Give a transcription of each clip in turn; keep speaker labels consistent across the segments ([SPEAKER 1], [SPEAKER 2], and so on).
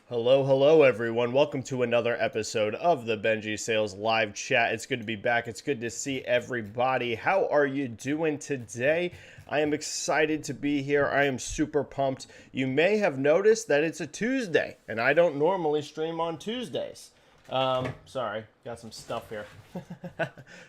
[SPEAKER 1] Hello, everyone. Welcome to another episode of the Benji-Sales live chat. It's good to be back. It's good to see everybody. How are you doing today? I am excited to be here. I am super pumped. You may have noticed that it's a Tuesday, and I don't normally stream on Tuesdays. Sorry, got some stuff here.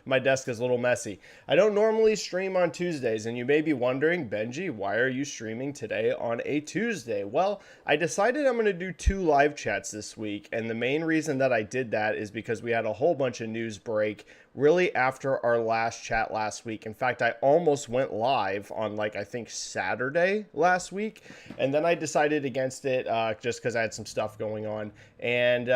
[SPEAKER 1] My desk is a little messy. I don't normally stream on Tuesdays, and you may be wondering, Benji, why are you streaming today on a Tuesday? Well, I decided I'm going to do 2 live chats this week, and the main reason that I did that is because we had a whole bunch of news break really after our last chat last week. In fact, I almost went live on I think Saturday last week, and then I decided against it just because I had some stuff going on, and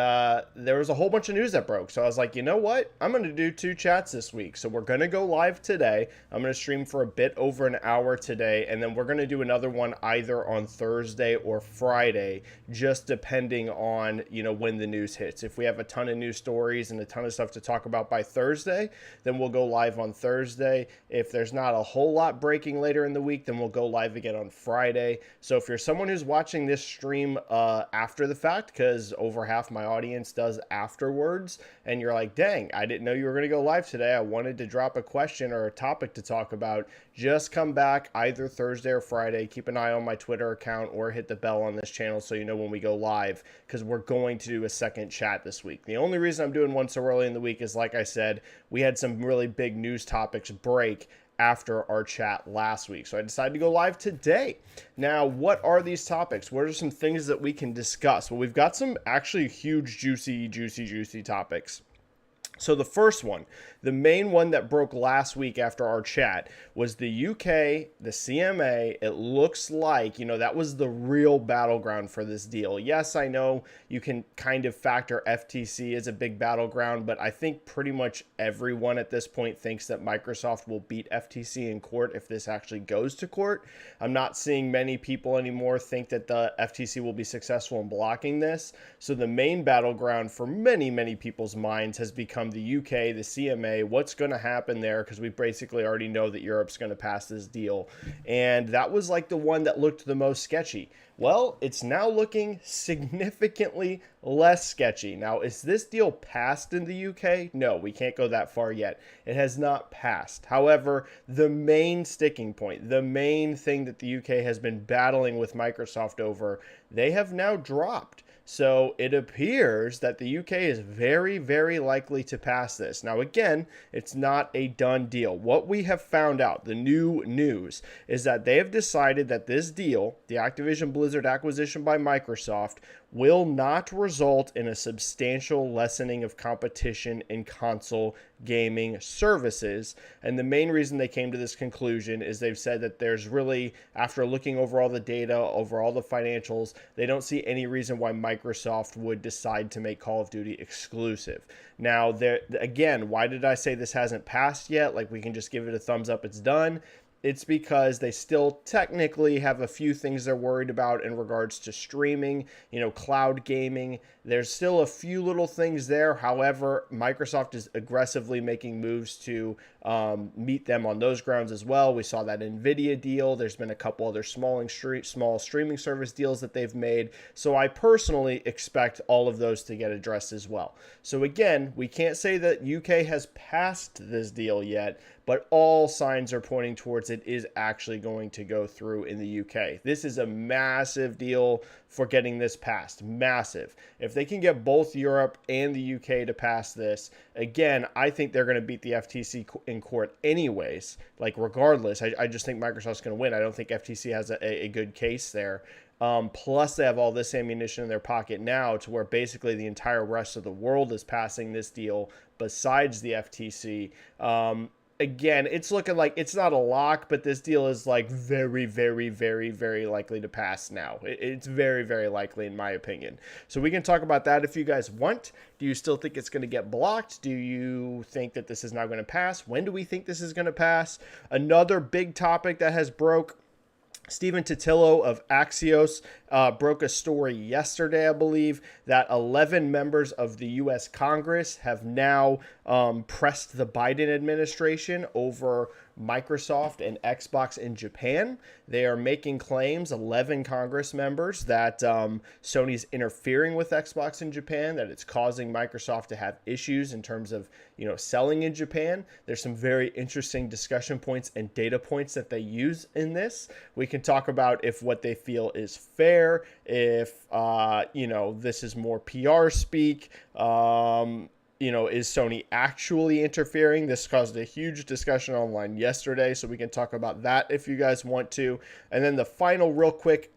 [SPEAKER 1] there was a whole bunch of news that broke. So I was like, you know what? I'm going to do 2 chats this week. So we're going to go live today. I'm going to stream for a bit over an hour today, and then we're going to do another one either on Thursday or Friday, just depending on, when the news hits. If we have a ton of news stories and a ton of stuff to talk about by Thursday, then we'll go live on Thursday. If there's not a whole lot breaking later in the week, then we'll go live again on Friday. So if you're someone who's watching this stream after the fact, because over half my audience does afterwards, and you're like, dang, I didn't know you were going to go live today. I wanted to drop a question or a topic to talk about. Just come back either Thursday or Friday. Keep an eye on my Twitter account or hit the bell on this channel so you know when we go live, because we're going to do a second chat this week. The only reason I'm doing one so early in the week is, like I said, we had some really big news topics break after our chat last week. So I decided to go live today. Now, what are these topics? What are some things that we can discuss? Well, we've got some actually huge, juicy topics. So the first one, the main one that broke last week after our chat, was the UK, the CMA. It looks like, that was the real battleground for this deal. Yes, I know you can kind of factor FTC as a big battleground, but I think pretty much everyone at this point thinks that Microsoft will beat FTC in court if this actually goes to court. I'm not seeing many people anymore think that the FTC will be successful in blocking this. So the main battleground for many people's minds has become the UK, the CMA, what's going to happen there, because we basically already know that Europe's going to pass this deal. And that was the one that looked the most sketchy. Well, it's now looking significantly less sketchy. Now, is this deal passed in the UK? No, we can't go that far yet. It has not passed. However, the main sticking point, the main thing that the UK has been battling with Microsoft over, they have now dropped. So it appears that the UK is very likely to pass this. Now, again, it's not a done deal. What we have found out, the new news, is that they have decided that this deal, the Activision Blizzard acquisition by Microsoft, will not result in a substantial lessening of competition in console gaming services. And the main reason they came to this conclusion is they've said that there's really, after looking over all the data, over all the financials, they don't see any reason why Microsoft would decide to make Call of Duty exclusive. Now, again, why did I say this hasn't passed yet? We can just give it a thumbs up, it's done. It's because they still technically have a few things they're worried about in regards to streaming, cloud gaming. There's still a few little things there. However, Microsoft is aggressively making moves to meet them on those grounds as well. We saw that NVIDIA deal. There's been a couple other small streaming service deals that they've made. So I personally expect all of those to get addressed as well. So again, we can't say that UK has passed this deal yet, but all signs are pointing towards it is actually going to go through in the UK. This is a massive deal for getting this passed. Massive. If they can get both Europe and the UK to pass this, again, I think they're going to beat the FTC in court anyways. Regardless, I just think Microsoft's going to win. I don't think FTC has a good case there. Plus, they have all this ammunition in their pocket now to where basically the entire rest of the world is passing this deal besides the FTC. Again, it's looking like it's not a lock, but this deal is very likely to pass now. It's very likely in my opinion. So we can talk about that if you guys want. Do you still think it's going to get blocked? Do you think that this is now going to pass? When do we think this is going to pass? Another big topic that has broke Stephen Totilo of Axios broke a story yesterday, I believe, that 11 members of the U.S. Congress have now pressed the Biden administration over Microsoft and Xbox in Japan. They are making claims, 11 Congress members, that Sony's interfering with Xbox in Japan, that it's causing Microsoft to have issues in terms of, selling in Japan. There's some very interesting discussion points and data points that they use in this. We can talk about if what they feel is fair, if, this is more PR speak. Is Sony actually interfering? This caused a huge discussion online yesterday, so we can talk about that if you guys want to. And then the final real quick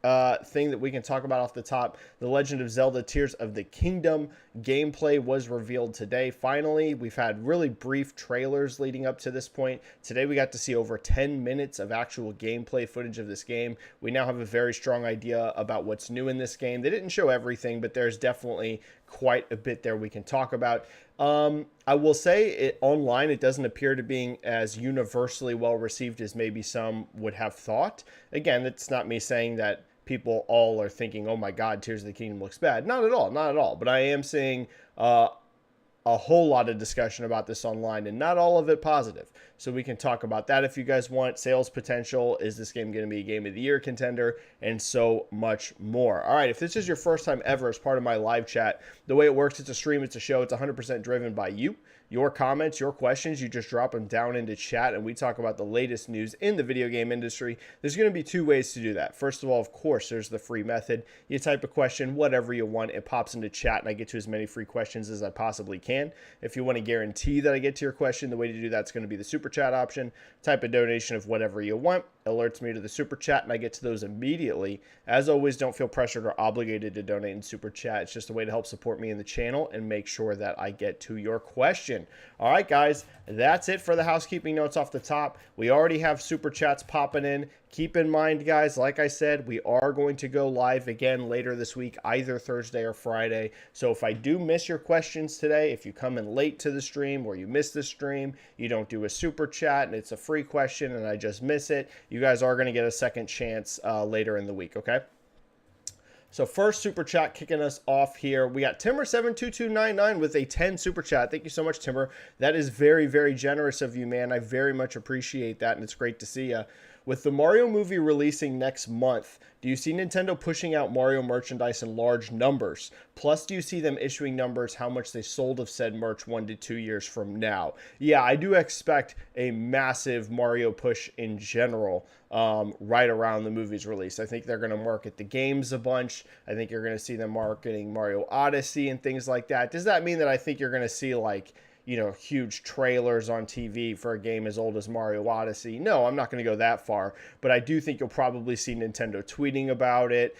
[SPEAKER 1] thing that we can talk about off the top, The Legend of Zelda Tears of the Kingdom gameplay was revealed today. Finally, we've had really brief trailers leading up to this point. Today we got to see over 10 minutes of actual gameplay footage of this game. We now have a very strong idea about what's new in this game. They didn't show everything, but there's definitely quite a bit there we can talk about. I will say online, it doesn't appear to being as universally well received as maybe some would have thought. Again, it's not me saying that people all are thinking, oh my God, Tears of the Kingdom looks bad. Not at all, not at all. But I am seeing a whole lot of discussion about this online, and not all of it positive. So we can talk about that if you guys want. Sales potential, is this game going to be a Game of the Year contender, and so much more. All right, if this is your first time ever as part of my live chat, the way it works, it's a stream, it's a show, it's 100% driven by you. Your comments, your questions, you just drop them down into chat, and we talk about the latest news in the video game industry. There's going to be two ways to do that. First of all, of course, there's the free method. You type a question, whatever you want, it pops into chat, and I get to as many free questions as I possibly can. If you want to guarantee that I get to your question, the way to do that is going to be the super chat option. Type a donation of whatever you want, alerts me to the super chat, and I get to those immediately. As always, don't feel pressured or obligated to donate in super chat. It's just a way to help support me in the channel and make sure that I get to your question. All right, guys, that's it for the housekeeping notes off the top. We already have super chats popping in. Keep in mind, guys, like I said, we are going to go live again later this week, either Thursday or Friday. So if I do miss your questions today, if you come in late to the stream or you miss the stream, you don't do a super chat and it's a free question and I just miss it, you guys are going to get a second chance later in the week, okay? So first super chat kicking us off here. We got Timmer72299 with a 10 super chat. Thank you so much, Timmer. That is very, very generous of you, man. I very much appreciate that, and it's great to see you. With the Mario movie releasing next month, do you see Nintendo pushing out Mario merchandise in large numbers? Plus, do you see them issuing numbers how much they sold of said merch 1 to 2 years from now? Yeah, I do expect a massive Mario push in general right around the movie's release. I think they're going to market the games a bunch. I think you're going to see them marketing Mario Odyssey and things like that. Does that mean that I think you're going to see, like, huge trailers on TV for a game as old as Mario Odyssey? No, I'm not going to go that far, but I do think you'll probably see Nintendo tweeting about it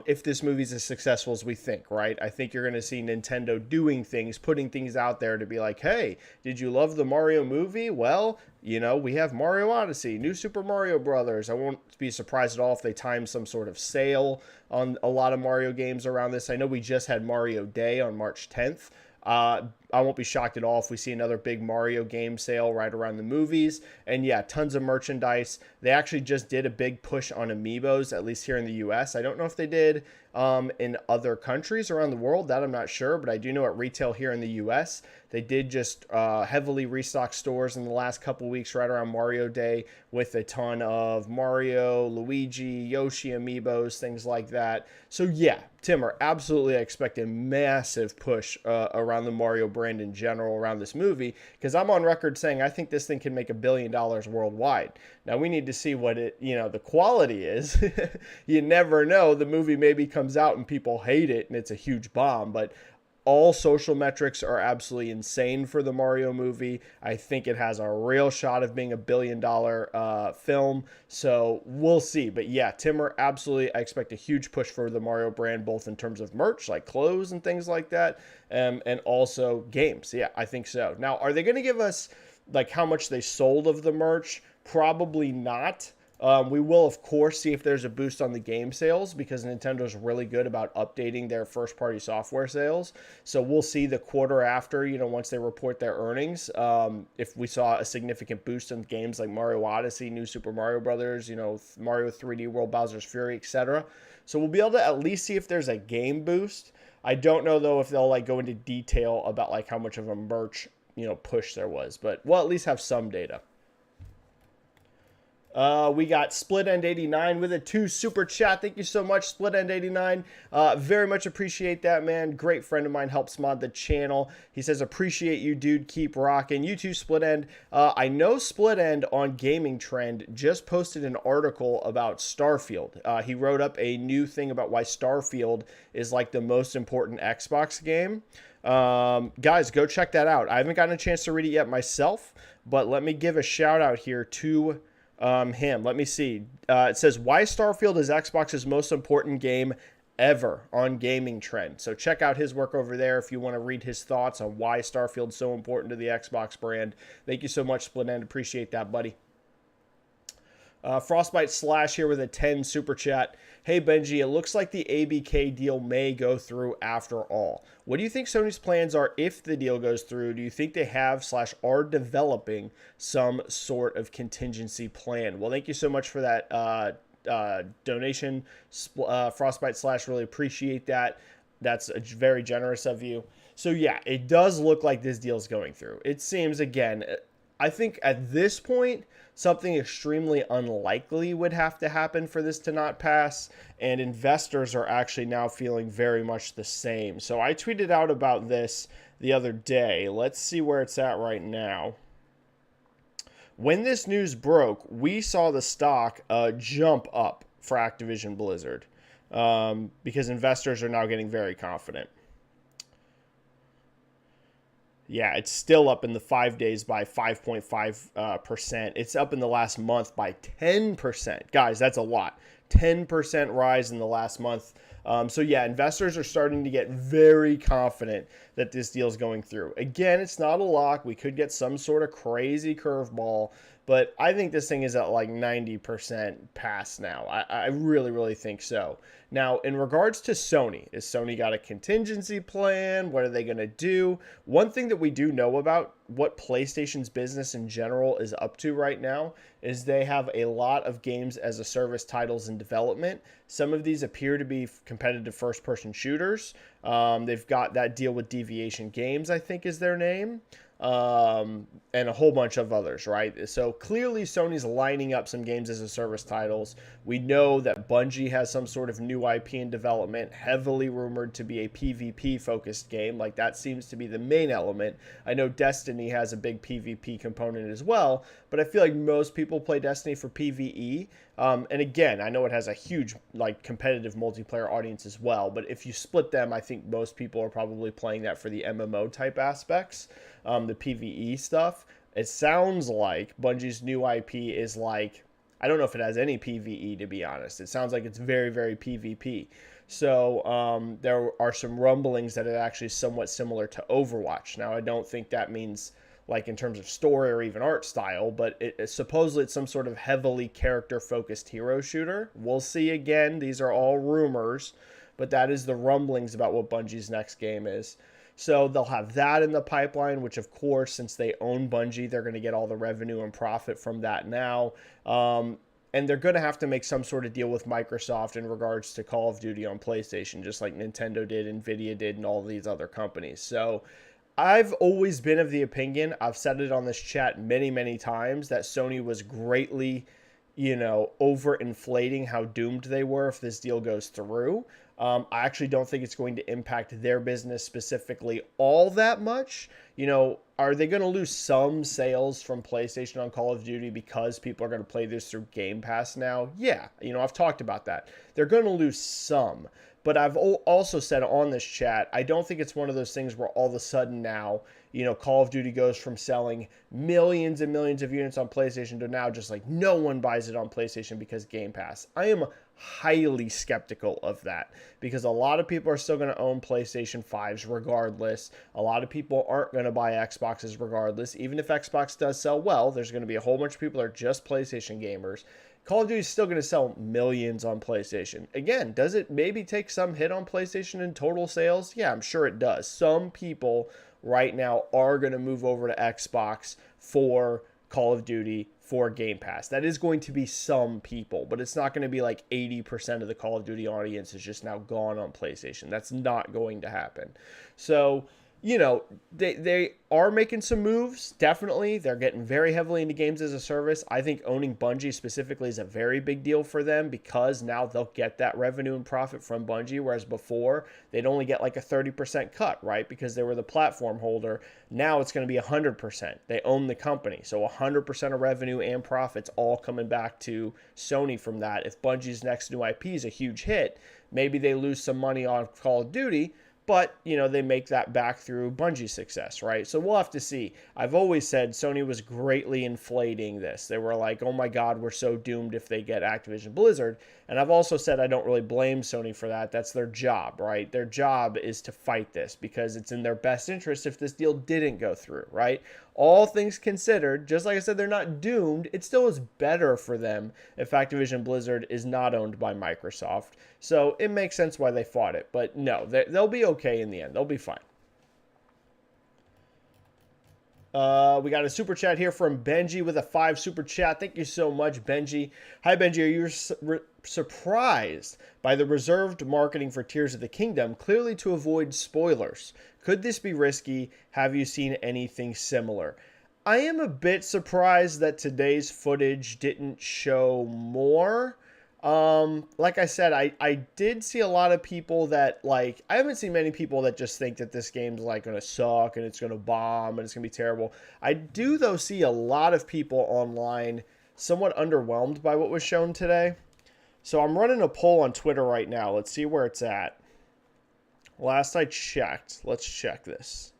[SPEAKER 1] if this movie's as successful as we think, right? I think you're going to see Nintendo doing things, putting things out there to be like, hey, did you love the Mario movie? Well, we have Mario Odyssey, New Super Mario Brothers. I won't be surprised at all if they time some sort of sale on a lot of Mario games around this. I know we just had Mario Day on March 10th. I won't be shocked at all if we see another big Mario game sale right around the movies. And yeah, tons of merchandise. They actually just did a big push on amiibos, at least here in the US. I don't know if they did in other countries around the world. That I'm not sure, but I do know at retail here in the US, they did just heavily restock stores in the last couple weeks right around Mario Day with a ton of Mario, Luigi, Yoshi amiibos, things like that. So yeah, Timmer, absolutely I expect a massive push around the Mario brand in general around this movie, because I'm on record saying I think this thing can make $1 billion worldwide. Now we need to see what the quality is. You never know. The movie maybe comes out and people hate it and it's a huge bomb, but all social metrics are absolutely insane for the Mario movie. I think it has a real shot of being $1 billion film. So we'll see. But yeah, Timmer, absolutely. I expect a huge push for the Mario brand, both in terms of merch, like clothes and things like that, and also games. Yeah, I think so. Now, are they going to give us like how much they sold of the merch? Probably not. We will, of course, see if there's a boost on the game sales, because Nintendo's really good about updating their first-party software sales. So we'll see the quarter after, once they report their earnings, if we saw a significant boost in games like Mario Odyssey, New Super Mario Brothers, Mario 3D World, Bowser's Fury, etc. So we'll be able to at least see if there's a game boost. I don't know, though, if they'll go into detail about how much of a merch push there was, but we'll at least have some data. We got Split End 89 with a 2 super chat. Thank you so much, Split End 89. Very much appreciate that, man. Great friend of mine, helps mod the channel. He says, appreciate you, dude. Keep rocking. You too, Split End. I know Split End on Gaming Trend just posted an article about Starfield. He wrote up a new thing about why Starfield is like the most important Xbox game. Guys, go check that out. I haven't gotten a chance to read it yet myself, but let me give a shout out here to him. Let me see. It says, why Starfield is Xbox's most important game ever on Gaming Trend. So check out his work over there if you want to read his thoughts on why Starfield's so important to the Xbox brand. Thank you so much, Split End. Appreciate that, buddy. Frostbite Slash here with a 10 super chat. Hey Benji, it looks like the ABK deal may go through after all. What do you think Sony's plans are if the deal goes through? Do you think they have / are developing some sort of contingency plan? Well, thank you so much for that donation, Frostbite Slash. Really appreciate that. That's very generous of you. So yeah, it does look like this deal is going through. It seems, again, I think at this point, something extremely unlikely would have to happen for this to not pass, and investors are actually now feeling very much the same. So I tweeted out about this the other day. Let's see where it's at right now. When this news broke, we saw the stock jump up for Activision Blizzard because investors are now getting very confident. Yeah, it's still up in the 5 days by 5.5%. It's up in the last month by 10%. Guys, that's a lot. 10% rise in the last month. So yeah, investors are starting to get very confident that this deal is going through. Again, it's not a lock. We could get some sort of crazy curveball, but I think this thing is at like 90% pass now. I really, really think so. Now, in regards to Sony, is Sony got a contingency plan? What are they going to do? One thing that we do know about what PlayStation's business in general is up to right now is they have a lot of games as a service titles in development. Some of these appear to be competitive first-person shooters. They've got that deal with Deviation Games, I think is their name. And a whole bunch of others, right? So clearly Sony's lining up some games as a service titles. We know that Bungie has some sort of new IP in development, heavily rumored to be a PvP focused game. Like that seems to be the main element. I know Destiny has a big PvP component as well, but I feel like most people play Destiny for PvE. And again, I know it has a huge like competitive multiplayer audience as well, but if you split them, I think most people are probably playing that for the MMO type aspects, the PvE stuff. It sounds like Bungie's new IP is like, I don't know if it has any PvE, to be honest. It sounds like it's very, very PvP. So there are some rumblings that it actually is somewhat similar to Overwatch. Now, I don't think that means like in terms of story or even art style, but supposedly it's some sort of heavily character-focused hero shooter. We'll see again. These are all rumors, but that is the rumblings about what Bungie's next game is. So they'll have that in the pipeline, which of course, since they own Bungie, they're going to get all the revenue and profit from that now. And they're going to have to make some sort of deal with Microsoft in regards to Call of Duty on PlayStation, just like Nintendo did, Nvidia did, and all these other companies. So I've always been of the opinion, I've said it on this chat many, many times, that Sony was greatly, overinflating how doomed they were if this deal goes through. I actually don't think it's going to impact their business specifically all that much. Are they going to lose some sales from PlayStation on Call of Duty because people are going to play this through Game Pass now? Yeah, I've talked about that. They're going to lose some. But I've also said on this chat, I don't think it's one of those things where all of a sudden now, Call of Duty goes from selling millions and millions of units on PlayStation to now just like no one buys it on PlayStation because Game Pass. I am highly skeptical of that because a lot of people are still going to own PlayStation 5s regardless. A lot of people aren't going to buy Xboxes regardless. Even if Xbox does sell well, there's going to be a whole bunch of people that are just PlayStation gamers. Call of Duty is still going to sell millions on PlayStation. Again, does it maybe take some hit on PlayStation in total sales? Yeah, I'm sure it does. Some people right now are going to move over to Xbox for Call of Duty for Game Pass. That is going to be some people, but it's not going to be like 80% of the Call of Duty audience is just now gone on PlayStation. That's not going to happen. So you know, they are making some moves, definitely. They're getting very heavily into games as a service. I think owning Bungie specifically is a very big deal for them because now they'll get that revenue and profit from Bungie, whereas before they'd only get like a 30% cut, right? Because they were the platform holder. Now it's going to be 100%. They own the company. So 100% of revenue and profits all coming back to Sony from that. If Bungie's next new IP is a huge hit, maybe they lose some money on Call of Duty, but, you know, they make that back through Bungie's success, right? So we'll have to see. I've always said Sony was greatly inflating this. They were like, oh my God, we're so doomed if they get Activision Blizzard. And I've also said I don't really blame Sony for that. That's their job, right? Their job is to fight this because it's in their best interest if this deal didn't go through, right? All things considered, just like I said, they're not doomed. It still is better for them if Activision Blizzard is not owned by Microsoft. So it makes sense why they fought it. But no, they'll be okay in the end. They'll be fine. We got a super chat here from Benji with a 5 super chat. Thank you so much, Benji. Hi, Benji. Are you surprised by the reserved marketing for Tears of the Kingdom, clearly to avoid spoilers? Could this be risky? Have you seen anything similar? I am a bit surprised that today's footage didn't show more. Like I said, I did see a lot of people that, like, I haven't seen many people that just think that this game's like gonna suck and it's gonna bomb and it's gonna be terrible. I do though see a lot of people online somewhat underwhelmed by what was shown today. So I'm running a poll on Twitter right now. Let's see where it's at. Last I checked, let's check this.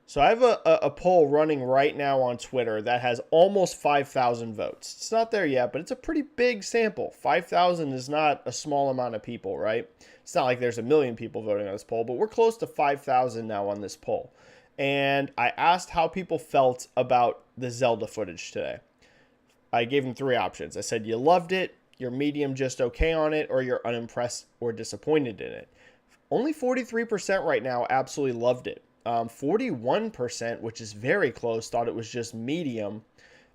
[SPEAKER 1] So I have a poll running right now on Twitter that has almost 5,000 votes. It's not there yet, but it's a pretty big sample. 5,000 is not a small amount of people, right? It's not like there's a million people voting on this poll, but we're close to 5,000 now on this poll. And I asked how people felt about the Zelda footage today. I gave them 3 options. I said, you loved it, you're medium just okay on it, or you're unimpressed or disappointed in it. Only 43% right now absolutely loved it. 41%, which is very close, thought it was just medium.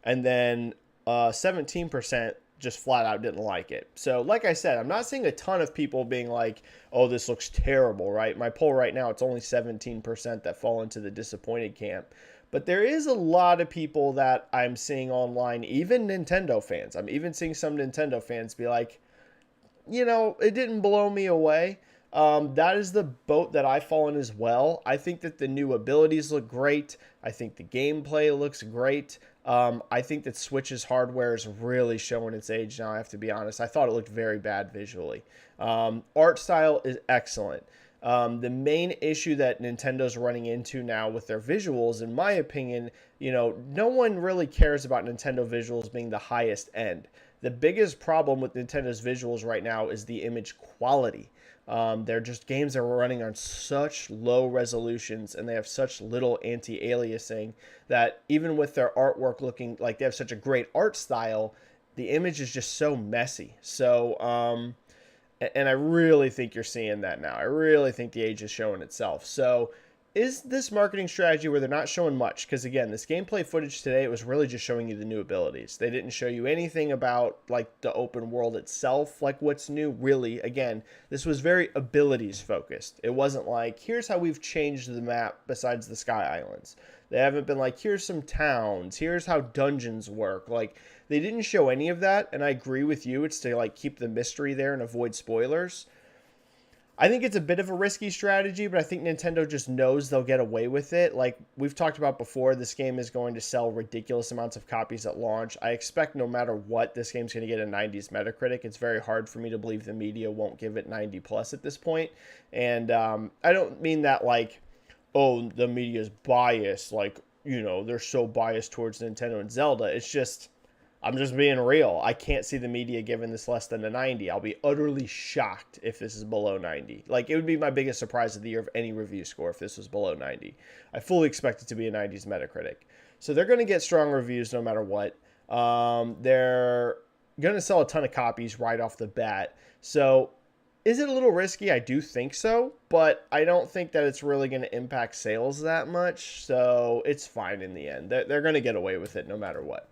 [SPEAKER 1] And then 17% just flat out didn't like it. So like I said, I'm not seeing a ton of people being like, oh, this looks terrible, right? My poll right now, it's only 17% that fall into the disappointed camp. But there is a lot of people that I'm seeing online, even Nintendo fans. I'm even seeing some Nintendo fans be like, you know, it didn't blow me away. That is the boat that I fall in as well. I think that the new abilities look great. I think the gameplay looks great. I think that Switch's hardware is really showing its age now, I have to be honest. I thought it looked very bad visually. Art style is excellent. The main issue that Nintendo's running into now with their visuals, in my opinion, you know, no one really cares about Nintendo visuals being the highest end. The biggest problem with Nintendo's visuals right now is the image quality. They're just games that are running on such low resolutions and they have such little anti-aliasing that even with their artwork looking like they have such a great art style, the image is just so messy. So, and I really think you're seeing that now. I really think the age is showing itself. So is this marketing strategy where they're not showing much? Because again, this gameplay footage today, it was really just showing you the new abilities. They didn't show you anything about like the open world itself, like what's new really. Again, this was very abilities focused. It wasn't like, here's how we've changed the map besides the Sky Islands. They haven't been like, here's some towns, here's how dungeons work. Like, they didn't show any of that, and I agree with you. It's to like keep the mystery there and avoid spoilers. I think it's a bit of a risky strategy, but I think Nintendo just knows they'll get away with it. Like we've talked about before, this game is going to sell ridiculous amounts of copies at launch. I expect no matter what, this game's going to get a 90s Metacritic. It's very hard for me to believe the media won't give it 90 plus at this point. And I don't mean that like, oh, the media's biased. Like, you know, they're so biased towards Nintendo and Zelda. It's just, I'm just being real. I can't see the media giving this less than a 90. I'll be utterly shocked if this is below 90. Like, it would be my biggest surprise of the year of any review score if this was below 90. I fully expect it to be a 90s Metacritic. So they're going to get strong reviews no matter what. They're going to sell a ton of copies right off the bat. So is it a little risky? I do think so, but I don't think that it's really going to impact sales that much. So it's fine in the end. They're going to get away with it no matter what.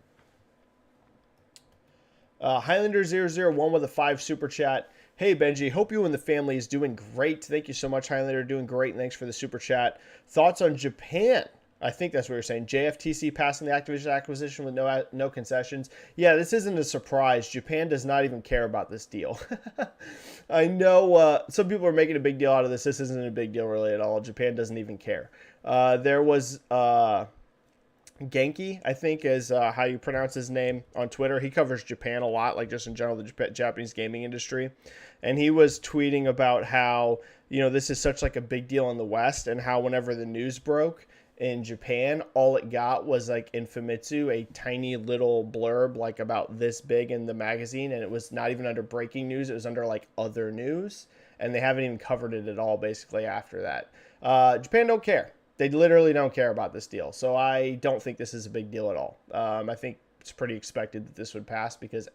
[SPEAKER 1] Highlander001 with a 5 super chat. Hey Benji, hope you and the family is doing great. Thank you so much, Highlander. Doing great. And thanks for the super chat. Thoughts on Japan? I think that's what you're saying. JFTC passing the Activision acquisition with no concessions. Yeah, this isn't a surprise. Japan does not even care about this deal. I know some people are making a big deal out of this. This isn't a big deal really at all. Japan doesn't even care. There was Genki, I think is how you pronounce his name on Twitter. He covers Japan a lot, like just in general, the Japanese gaming industry. And he was tweeting about how, this is such like a big deal in the West, and how whenever the news broke in Japan, all it got was like in Famitsu, a tiny little blurb like about this big in the magazine. And it was not even under breaking news. It was under like other news. And they haven't even covered it at all basically after that. Japan don't care. They literally don't care about this deal. So I don't think this is a big deal at all. I think it's pretty expected that this would pass because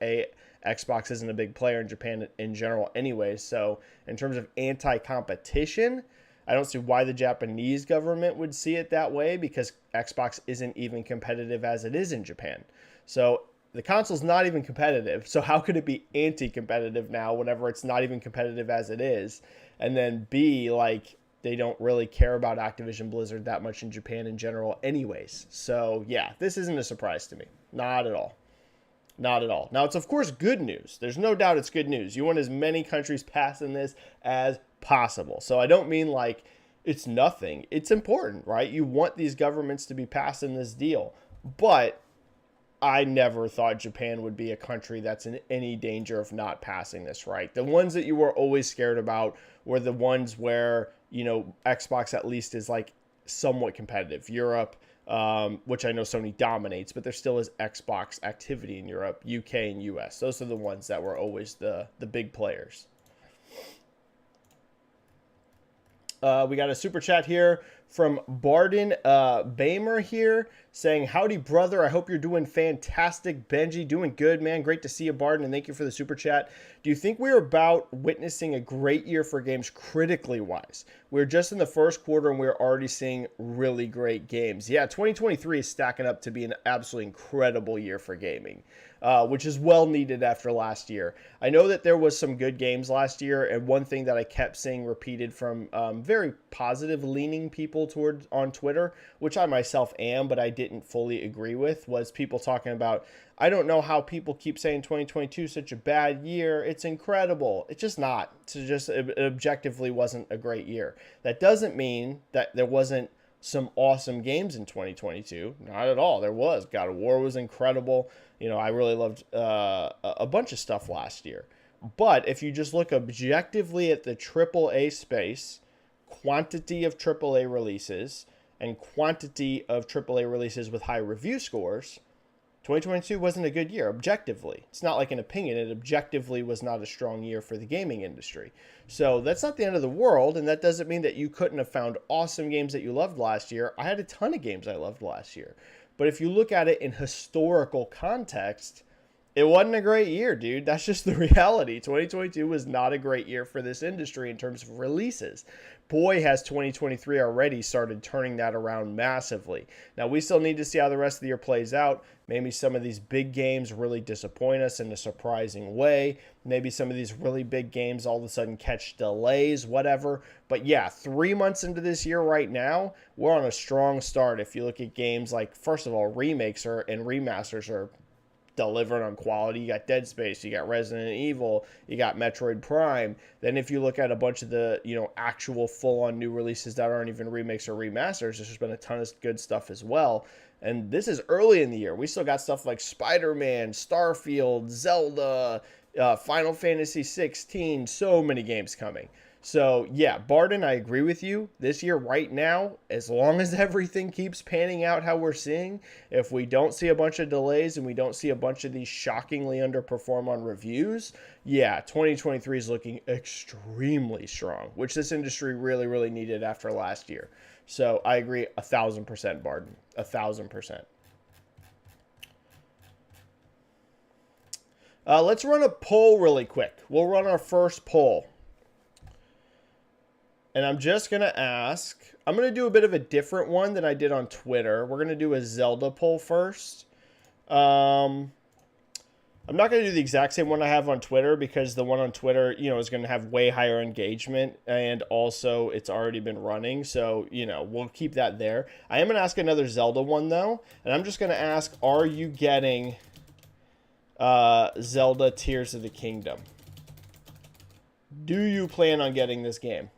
[SPEAKER 1] Xbox isn't a big player in Japan in general anyway. So in terms of anti-competition, I don't see why the Japanese government would see it that way, because Xbox isn't even competitive as it is in Japan. So the console's not even competitive. So how could it be anti-competitive now whenever it's not even competitive as it is? And then B, like, they don't really care about Activision Blizzard that much in Japan in general anyways. So yeah, this isn't a surprise to me. Not at all. Not at all. Now, it's of course good news. There's no doubt it's good news. You want as many countries passing this as possible. So I don't mean like it's nothing. It's important, right? You want these governments to be passing this deal. But I never thought Japan would be a country that's in any danger of not passing this, right? The ones that you were always scared about were the ones where, Xbox at least is like somewhat competitive. Europe, which I know Sony dominates, but there still is Xbox activity in Europe, UK, and US. Those are the ones that were always the big players. We got a super chat here from Barden Bamer here saying, howdy, brother. I hope you're doing fantastic. Benji, doing good, man. Great to see you, Barden, and thank you for the super chat. Do you think we're about witnessing a great year for games critically wise? We're just in the first quarter and we're already seeing really great games. Yeah, 2023 is stacking up to be an absolutely incredible year for gaming. Which is well needed after last year. I know that there was some good games last year, and one thing that I kept seeing repeated from very positive leaning people on Twitter, which I myself am, but I didn't fully agree with, was people talking about, I don't know how people keep saying 2022 is such a bad year. It's incredible. It's just not. It objectively wasn't a great year. That doesn't mean that there wasn't some awesome games in 2022. Not at all. There was. God of War was incredible. I really loved a bunch of stuff last year. But if you just look objectively at the AAA space, quantity of AAA releases, and quantity of AAA releases with high review scores, 2022 wasn't a good year, objectively. It's not like an opinion. It objectively was not a strong year for the gaming industry. So that's not the end of the world, and that doesn't mean that you couldn't have found awesome games that you loved last year. I had a ton of games I loved last year. But if you look at it in historical context, it wasn't a great year, dude. That's just the reality. 2022 was not a great year for this industry in terms of releases. Boy, has 2023 already started turning that around massively. Now, we still need to see how the rest of the year plays out. Maybe some of these big games really disappoint us in a surprising way. Maybe some of these really big games all of a sudden catch delays, whatever. But yeah, 3 months into this year right now, we're on a strong start. If you look at games like, first of all, remakes and remasters are delivering on quality. You got Dead Space, you got Resident Evil, you got Metroid Prime. Then if you look at a bunch of the, actual full-on new releases that aren't even remakes or remasters, there's been a ton of good stuff as well. And this is early in the year. We still got stuff like Spider-Man, Starfield, Zelda, Final Fantasy 16, so many games coming. So yeah, Barden, I agree with you. This year right now, as long as everything keeps panning out how we're seeing, if we don't see a bunch of delays and we don't see a bunch of these shockingly underperform on reviews, yeah, 2023 is looking extremely strong, which this industry really, really needed after last year. So I agree 1,000%, Barden, 1,000%. Let's run a poll really quick. We'll run our first poll. And I'm just going to ask, I'm going to do a bit of a different one than I did on Twitter. We're going to do a Zelda poll first. I'm not going to do the exact same one I have on Twitter because the one on Twitter, is going to have way higher engagement, and also it's already been running. So, we'll keep that there. I am going to ask another Zelda one though, and I'm just going to ask, are you getting Zelda Tears of the Kingdom? Do you plan on getting this game?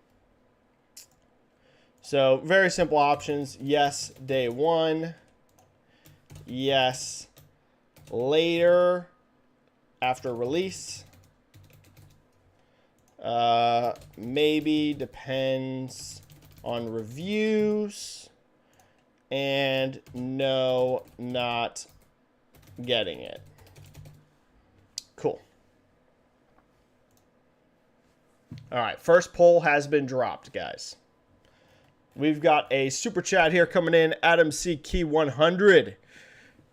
[SPEAKER 1] So, very simple options. Yes, day one. Yes, later, after release. Maybe, depends on reviews. And no, not getting it. Cool. All right, first poll has been dropped, guys. We've got a super chat here coming in. Adam C. Key 100.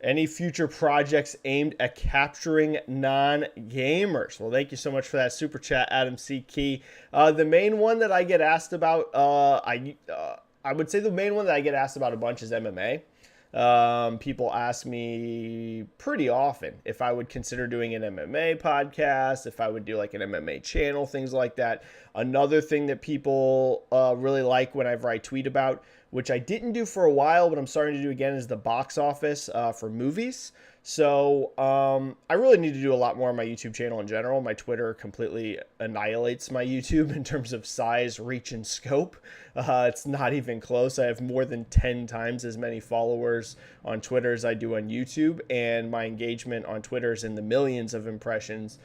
[SPEAKER 1] Any future projects aimed at capturing non-gamers? Well, thank you so much for that super chat, Adam C. Key. The main one that I get asked about, I would say the main one that I get asked about a bunch is MMA. People ask me pretty often if I would consider doing an MMA podcast, if I would do like an MMA channel, things like that. Another thing that people really like whenever I tweet about, which I didn't do for a while, but I'm starting to do again, is the box office for movies. So I really need to do a lot more on my YouTube channel in general. My Twitter completely annihilates my YouTube in terms of size, reach, and scope. It's not even close. I have more than 10 times as many followers on Twitter as I do on YouTube, and my engagement on Twitter is in the millions of impressions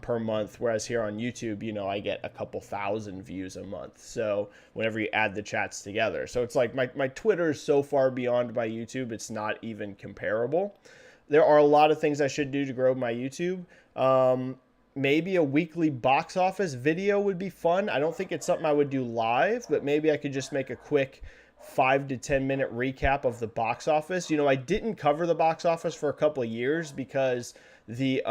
[SPEAKER 1] per month, whereas here on YouTube, I get a couple thousand views a month. So whenever you add the chats together. So it's like my Twitter is so far beyond my YouTube, it's not even comparable. There are a lot of things I should do to grow my YouTube. Maybe a weekly box office video would be fun. I don't think it's something I would do live, but maybe I could just make a quick 5 to 10 minute recap of the box office. I didn't cover the box office for a couple of years because the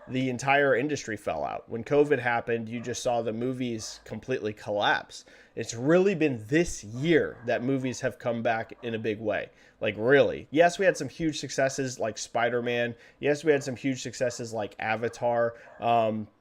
[SPEAKER 1] entire industry fell out. When COVID happened, you just saw the movies completely collapse. It's really been this year that movies have come back in a big way. Like, really. Yes, we had some huge successes like Spider-Man. Yes, we had some huge successes like Avatar.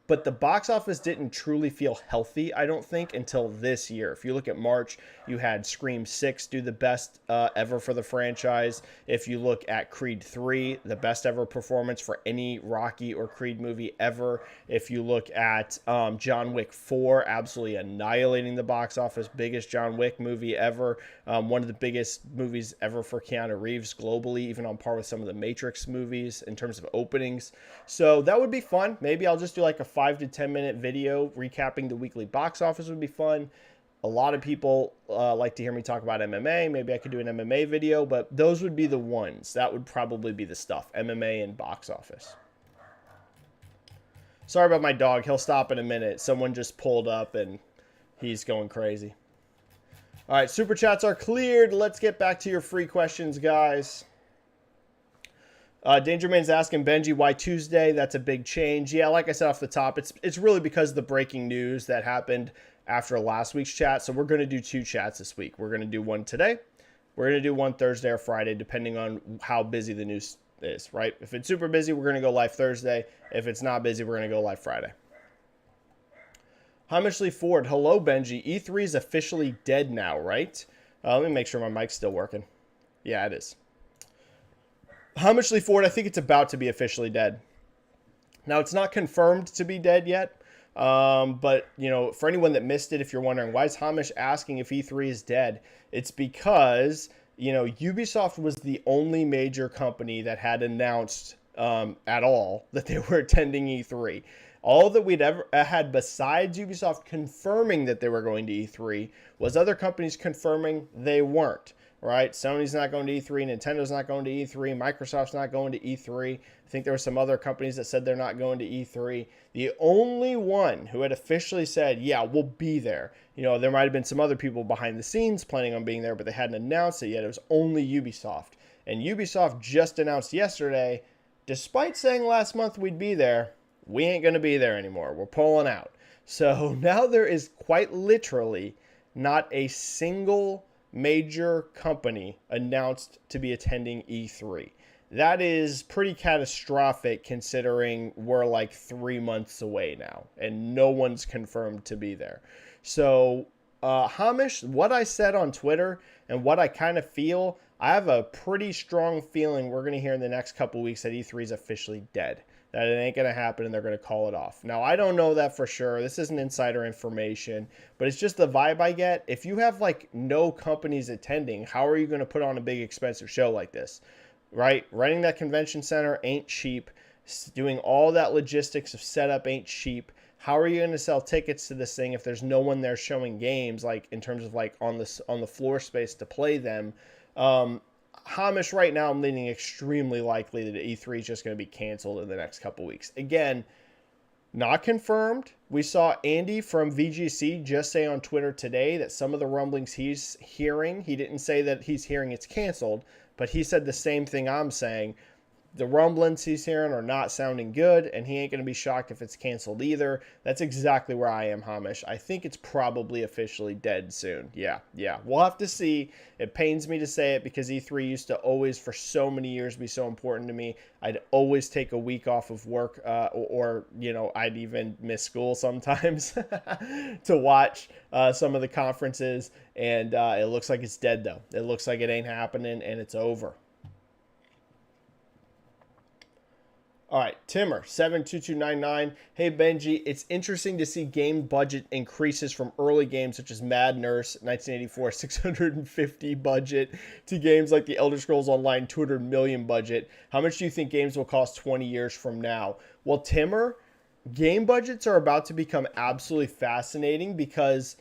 [SPEAKER 1] But the box office didn't truly feel healthy, I don't think, until this year. If you look at March, you had Scream 6 do the best ever for the franchise. If you look at Creed 3, the best ever performance for any Rocky or Creed movie ever. If you look at John Wick 4, absolutely annihilating the box office, biggest John Wick movie ever. One of the biggest movies ever for Keanu Reeves globally, even on par with some of the Matrix movies in terms of openings. So that would be fun. Maybe I'll just do like a 5 to 10 minute video recapping the weekly box office would be fun. A lot of people like to hear me talk about MMA. Maybe I could do an MMA video, but those would be the ones. That would probably be the stuff, MMA and box office. Sorry about my dog. He'll stop in a minute. Someone just pulled up and he's going crazy. All right, super chats are cleared. Let's get back to your free questions, guys. Danger Man's asking Benji, why Tuesday? That's a big change. Yeah, like I said off the top, it's really because of the breaking news that happened after last week's chat. So we're going to do 2 chats this week. We're going to do one today. We're going to do one Thursday or Friday, depending on how busy the news is, right? If it's super busy, we're going to go live Thursday. If it's not busy, we're going to go live Friday. Hamishly Ford, hello, Benji. E3 is officially dead now, right? Let me make sure my mic's still working. Yeah, it is. Hamishly Ford, I think it's about to be officially dead. Now, it's not confirmed to be dead yet, but, for anyone that missed it, if you're wondering, why is Hamish asking if E3 is dead? It's because, Ubisoft was the only major company that had announced at all that they were attending E3. All that we'd ever had besides Ubisoft confirming that they were going to E3 was other companies confirming they weren't. Right? Sony's not going to E3, Nintendo's not going to E3, Microsoft's not going to E3. I think there were some other companies that said they're not going to E3. The only one who had officially said, yeah, we'll be there. There might have been some other people behind the scenes planning on being there, but they hadn't announced it yet. It was only Ubisoft. And Ubisoft just announced yesterday, despite saying last month we'd be there, we ain't going to be there anymore. We're pulling out. So now there is quite literally not a single major company announced to be attending E3. That is pretty catastrophic considering we're like 3 months away now and no one's confirmed to be there. So, Hamish, what I said on Twitter and what I kind of feel, I have a pretty strong feeling we're going to hear in the next couple weeks that E3 is officially dead. That it ain't going to happen and they're going to call it off. Now, I don't know that for sure. This isn't insider information, but it's just the vibe I get. If you have like no companies attending, how are you going to put on a big expensive show like this? Right? Renting that convention center ain't cheap. Doing all that logistics of setup ain't cheap. How are you going to sell tickets to this thing if there's no one there showing games, like in terms of like on the floor space to play them? Hamish, right now I'm leaning extremely likely that E3 is just going to be canceled in the next couple weeks. Again, not confirmed. We saw Andy from VGC just say on Twitter today that some of the rumblings he's hearing, he didn't say that he's hearing it's canceled, but he said the same thing I'm saying. The rumblings he's hearing are not sounding good, and he ain't going to be shocked if it's canceled either. That's exactly where I am, Hamish. I think it's probably officially dead soon. Yeah. We'll have to see. It pains me to say it because E3 used to always, for so many years, be so important to me. I'd always take a week off of work, or I'd even miss school sometimes to watch some of the conferences, and it looks like it's dead, though. It looks like it ain't happening, and it's over. All right, Timmer, 72299. Hey, Benji, it's interesting to see game budget increases from early games such as Mad Nurse, 1984, 650 budget, to games like The Elder Scrolls Online, 200 million budget. How much do you think games will cost 20 years from now? Well, Timmer, game budgets are about to become absolutely fascinating because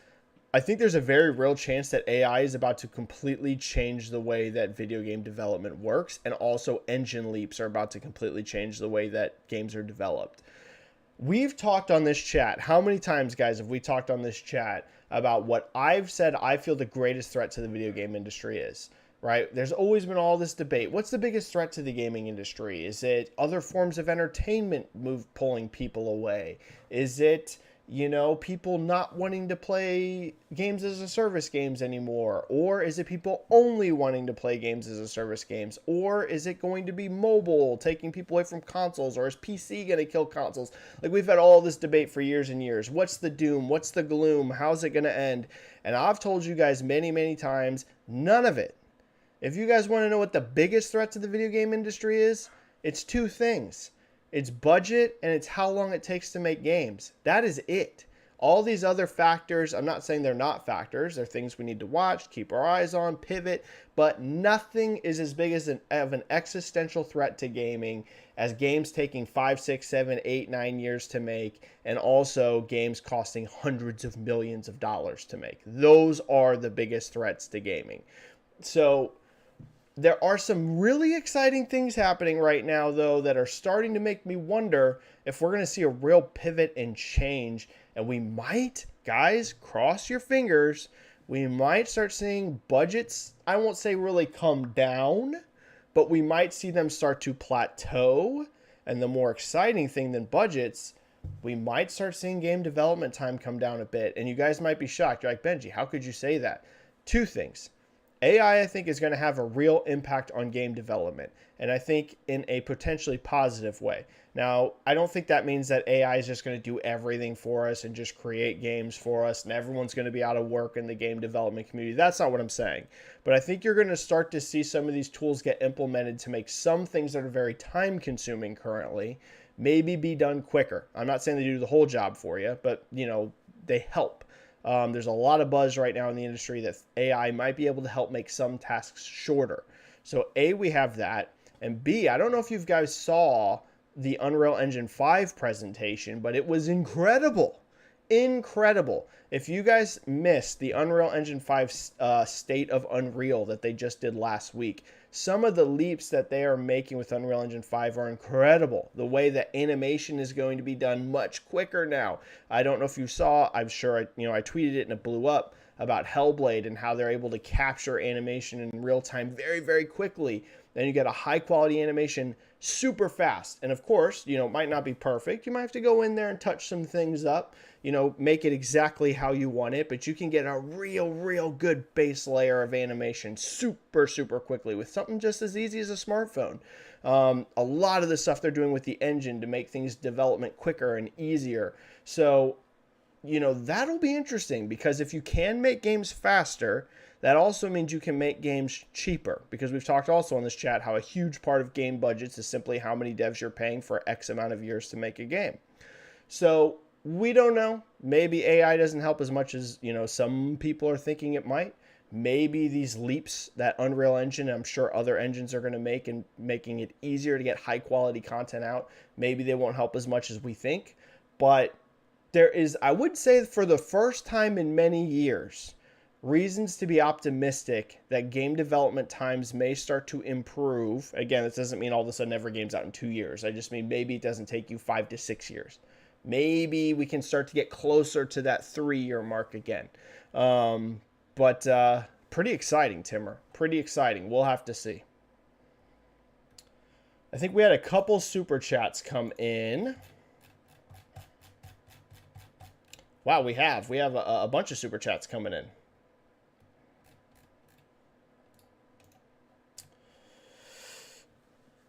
[SPEAKER 1] I think there's a very real chance that AI is about to completely change the way that video game development works, and also engine leaps are about to completely change the way that games are developed. We've talked on this chat. How many times, guys, have we talked on this chat about what I've said I feel the greatest threat to the video game industry is? Right? There's always been all this debate. What's the biggest threat to the gaming industry? Is it other forms of entertainment pulling people away? Is it people not wanting to play games as a service games anymore? Or is it people only wanting to play games as a service games? Or is it going to be mobile, taking people away from consoles? Or is PC going to kill consoles? Like, we've had all this debate for years and years. What's the doom? What's the gloom? How's it going to end? And I've told you guys many, many times, none of it. If you guys want to know what the biggest threat to the video game industry is, it's two things. It's budget, and it's how long it takes to make games. That is it. All these other factors, I'm not saying they're not factors. They're things we need to watch, keep our eyes on, pivot, but nothing is as big as an existential threat to gaming as games taking 5, 6, 7, 8, 9 years to make, and also games costing hundreds of millions of dollars to make. Those are the biggest threats to gaming. So there are some really exciting things happening right now, though, that are starting to make me wonder if we're going to see a real pivot and change. And we might, guys, cross your fingers, we might start seeing budgets, I won't say really come down, but we might see them start to plateau. And the more exciting thing than budgets, we might start seeing game development time come down a bit. And you guys might be shocked. You're like, Benji, how could you say that? Two things. AI, I think, is going to have a real impact on game development, and I think in a potentially positive way. Now, I don't think that means that AI is just going to do everything for us and just create games for us, and everyone's going to be out of work in the game development community. That's not what I'm saying. But I think you're going to start to see some of these tools get implemented to make some things that are very time-consuming currently maybe be done quicker. I'm not saying they do the whole job for you, but, they help. There's a lot of buzz right now in the industry that AI might be able to help make some tasks shorter. So A, we have that. And B, I don't know if you guys saw the Unreal Engine 5 presentation, but it was incredible. Incredible. If you guys missed the Unreal Engine 5 State of Unreal that they just did last week, some of the leaps that they are making with Unreal Engine 5 are incredible. The way that animation is going to be done much quicker now. I don't know if you saw, I'm sure I tweeted it and it blew up about Hellblade and how they're able to capture animation in real time very, very quickly. Then you get a high quality animation super fast. And of course, it might not be perfect. You might have to go in there and touch some things up, make it exactly how you want it, but you can get a real good base layer of animation super, super quickly with something just as easy as a smartphone. A lot of the stuff they're doing with the engine to make things development quicker and easier. So, that'll be interesting, because if you can make games faster, that also means you can make games cheaper, because we've talked also on this chat how a huge part of game budgets is simply how many devs you're paying for X amount of years to make a game. So we don't know. Maybe AI doesn't help as much as, some people are thinking it might. Maybe these leaps that Unreal Engine, I'm sure other engines are going to make, and making it easier to get high quality content out, maybe they won't help as much as we think. But there is, I would say, for the first time in many years, reasons to be optimistic that game development times may start to improve. Again, this doesn't mean all of a sudden every game's out in 2 years. I just mean maybe it doesn't take you 5 to 6 years. Maybe we can start to get closer to that 3-year mark again. But pretty exciting, Timmer. Pretty exciting. We'll have to see. I think we had a couple super chats come in. Wow, we have a bunch of super chats coming in.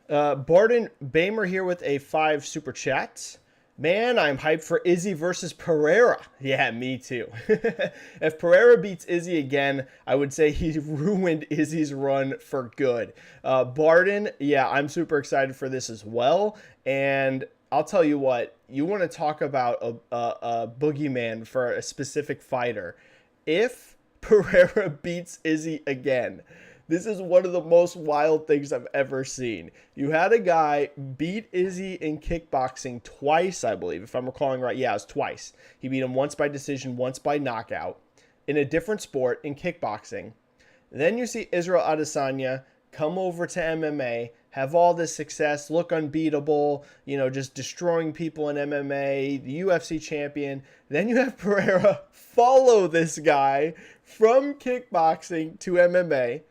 [SPEAKER 1] Barden Bamer here with a 5 super chats. Man, I'm hyped for Izzy versus Pereira. Yeah, me too. If Pereira beats Izzy again, I would say he ruined Izzy's run for good. Barden, yeah, I'm super excited for this as well. And I'll tell you what, you want to talk about a boogeyman for a specific fighter. If Pereira beats Izzy again, this is one of the most wild things I've ever seen. You had a guy beat Izzy in kickboxing twice, I believe, if I'm recalling right. Yeah, it was twice. He beat him once by decision, once by knockout, in a different sport, in kickboxing. Then you see Israel Adesanya come over to MMA, have all this success, look unbeatable, just destroying people in MMA, the UFC champion. Then you have Pereira follow this guy from kickboxing to MMA,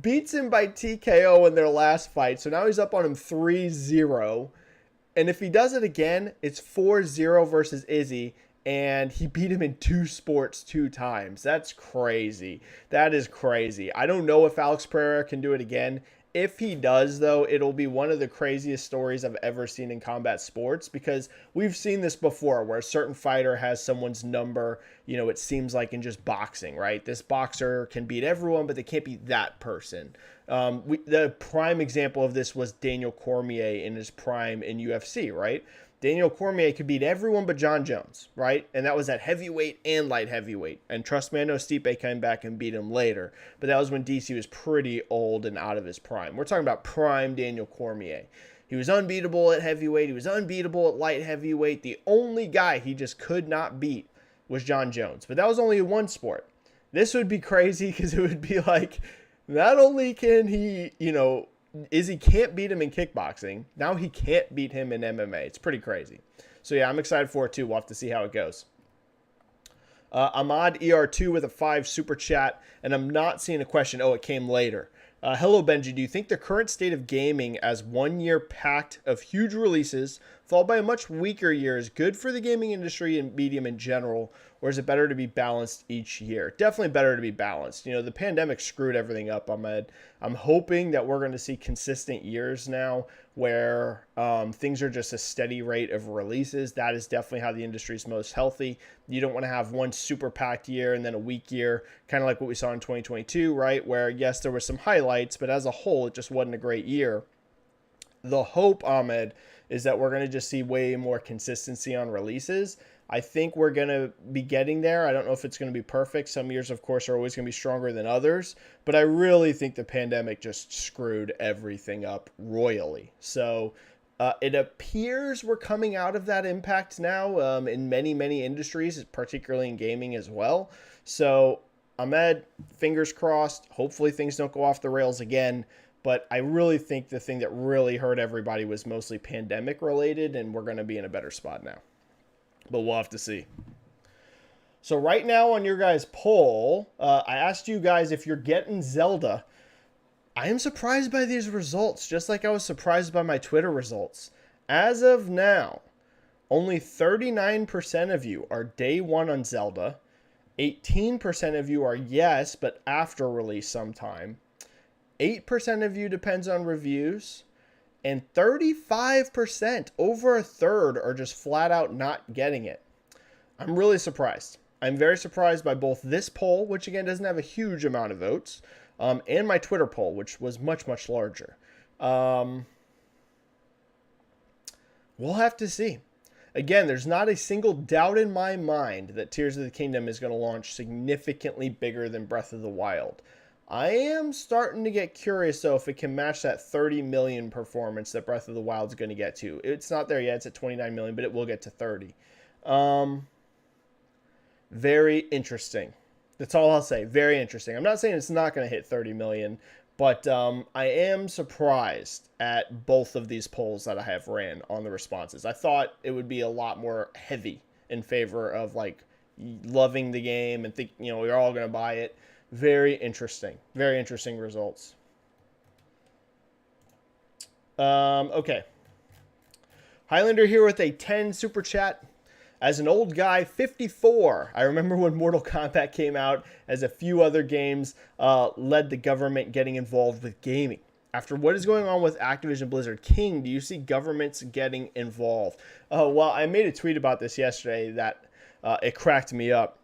[SPEAKER 1] beats him by TKO in their last fight. So now he's up on him 3-0. And if he does it again, it's 4-0 versus Izzy. And he beat him in 2 sports 2 times. That's crazy. That is crazy. I don't know if Alex Pereira can do it again. If he does, though, it'll be one of the craziest stories I've ever seen in combat sports, because we've seen this before where a certain fighter has someone's number, it seems like in just boxing, right? This boxer can beat everyone, but they can't beat that person. The prime example of this was Daniel Cormier in his prime in UFC, right? Daniel Cormier could beat everyone but John Jones, right? And that was at heavyweight and light heavyweight. And trust me, I know Stipe came back and beat him later, but that was when DC was pretty old and out of his prime. We're talking about prime Daniel Cormier. He was unbeatable at heavyweight. He was unbeatable at light heavyweight. The only guy he just could not beat was John Jones. But that was only one sport. This would be crazy, because it would be like, not only can he, Izzy can't beat him in kickboxing, now he can't beat him in MMA. It's pretty crazy. So yeah, I'm excited for it too. We'll have to see how it goes. Ahmad ER2 with a 5 super chat, and I'm not seeing a question. Oh, it came later. Hello, Benji. Do you think the current state of gaming as 1 year packed of huge releases, followed by a much weaker year, is good for the gaming industry and medium in general, or is it better to be balanced each year? Definitely better to be balanced. The pandemic screwed everything up, Ahmed. I'm hoping that we're going to see consistent years now where things are just a steady rate of releases. That is definitely how the industry is most healthy. You don't want to have one super packed year and then a weak year, kind of like what we saw in 2022, right? Where, yes, there were some highlights, but as a whole, it just wasn't a great year. The hope, Ahmed, is that we're going to just see way more consistency on releases. I think we're going to be getting there. I don't know if it's going to be perfect. Some years, of course, are always going to be stronger than others. But I really think the pandemic just screwed everything up royally. So it appears we're coming out of that impact now in many, many industries, particularly in gaming as well. So, Ahmed, fingers crossed. Hopefully things don't go off the rails again. But I really think the thing that really hurt everybody was mostly pandemic related, and we're going to be in a better spot now. But we'll have to see. So right now on your guys' poll, I asked you guys if you're getting Zelda. I am surprised by these results, just like I was surprised by my Twitter results. As of now, only 39% of you are day one on Zelda. 18% of you are yes, but after release sometime. 8% of you depends on reviews. and 35%, over a third, are just flat out not getting it. I'm really surprised. I'm very surprised by both this poll, which again doesn't have a huge amount of votes, and my Twitter poll, which was much, much larger. We'll have to see. Again, there's not a single doubt in my mind that Tears of the Kingdom is going to launch significantly bigger than Breath of the Wild. I am starting to get curious, though, if it can match that 30 million performance that Breath of the Wild is going to get to. It's not there yet. It's at 29 million, but it will get to 30. Very interesting. That's all I'll say. Very interesting. I'm not saying it's not going to hit 30 million, but I am surprised at both of these polls that I have ran on the responses. I thought it would be a lot more heavy in favor of like loving the game and think, you're all going to buy it. Very interesting. Very interesting results. Okay. Highlander here with a 10 super chat. As an old guy, 54, I remember when Mortal Kombat came out, as a few other games led the government getting involved with gaming. After what is going on with Activision Blizzard King, do you see governments getting involved? Well, I made a tweet about this yesterday that it cracked me up.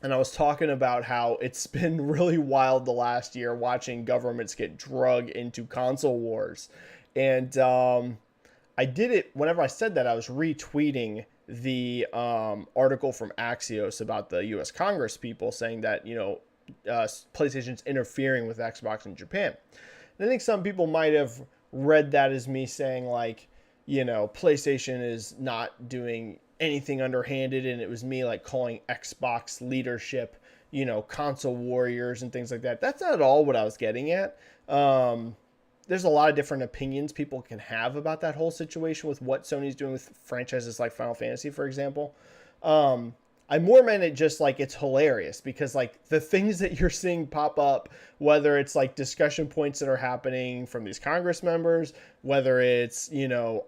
[SPEAKER 1] And I was talking about how it's been really wild the last year watching governments get drug into console wars. And I did it, whenever I said that, I was retweeting the article from Axios about the U.S. Congress people saying that, PlayStation's interfering with Xbox in Japan. And I think some people might have read that as me saying, like, PlayStation is not doing anything underhanded, and it was me like calling Xbox leadership, console warriors and things like that. That's not at all what I was getting at. There's a lot of different opinions people can have about that whole situation with what Sony's doing with franchises like Final Fantasy, for example. I more meant it just like it's hilarious because like the things that you're seeing pop up, whether it's like discussion points that are happening from these Congress members, whether it's,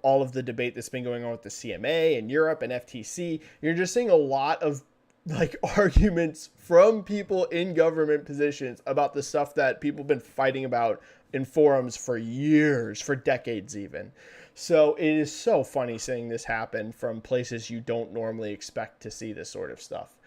[SPEAKER 1] all of the debate that's been going on with the CMA in Europe and FTC, you're just seeing a lot of like arguments from people in government positions about the stuff that people have been fighting about in forums for years, for decades even. So it is so funny seeing this happen from places you don't normally expect to see this sort of stuff.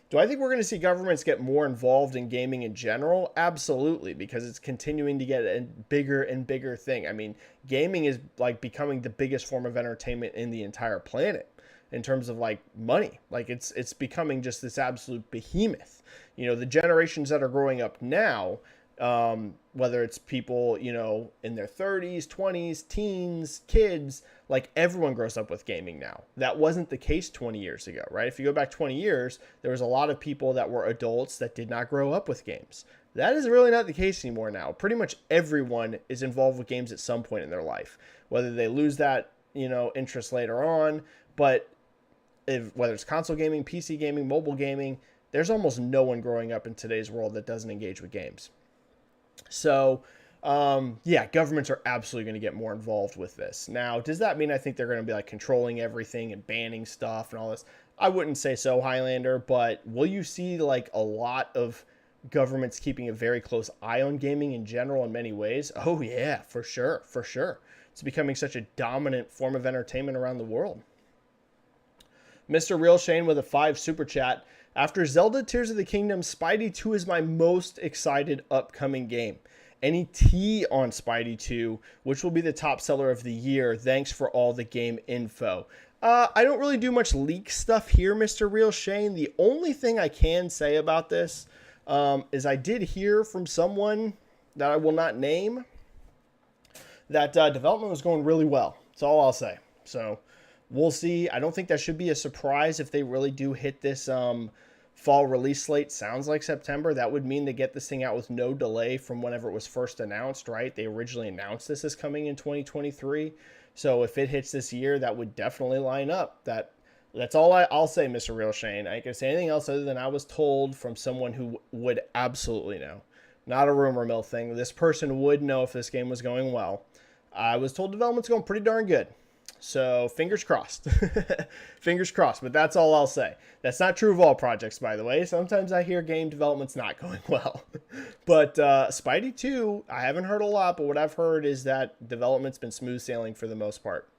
[SPEAKER 1] Do I think we're going to see governments get more involved in gaming in general? Absolutely, because it's continuing to get a bigger and bigger thing. I mean, gaming is like becoming the biggest form of entertainment in the entire planet in terms of like money. Like it's becoming just this absolute behemoth. The generations that are growing up now, whether it's people, in their 30s, 20s, teens, kids, like everyone grows up with gaming now. That wasn't the case 20 years ago, right? If you go back 20 years, there was a lot of people that were adults that did not grow up with games. That is really not the case anymore now. Pretty much everyone is involved with games at some point in their life, whether they lose that, interest later on, but whether it's console gaming, PC gaming, mobile gaming, there's almost no one growing up in today's world that doesn't engage with games. So, governments are absolutely going to get more involved with this. Now, does that mean I think they're going to be like controlling everything and banning stuff and all this? I wouldn't say so, Highlander, but will you see like a lot of governments keeping a very close eye on gaming in general in many ways? Oh yeah, for sure, for sure. It's becoming such a dominant form of entertainment around the world. Mr. Real Shane with a 5 super chat. After Zelda Tears of the Kingdom, Spidey 2 is my most excited upcoming game. Any tea on Spidey 2, which will be the top seller of the year? Thanks for all the game info. I don't really do much leak stuff here, Mr. Real Shane. The only thing I can say about this is I did hear from someone that I will not name that development was going really well. That's all I'll say. So we'll see. I don't think that should be a surprise if they really do hit this fall release slate. Sounds like September. That would mean they get this thing out with no delay from whenever it was first announced, right? They originally announced this as coming in 2023. So if it hits this year, that would definitely line up. That's all I'll say, Mr. Real Shane. I can't say anything else other than I was told from someone who would absolutely know. Not a rumor mill thing. This person would know if this game was going well. I was told development's going pretty darn good. So fingers crossed. Fingers crossed, but that's all I'll say. That's not true of all projects, by the way. Sometimes I hear game development's not going well. But Spidey 2, I haven't heard a lot, but what I've heard is that development's been smooth sailing for the most part.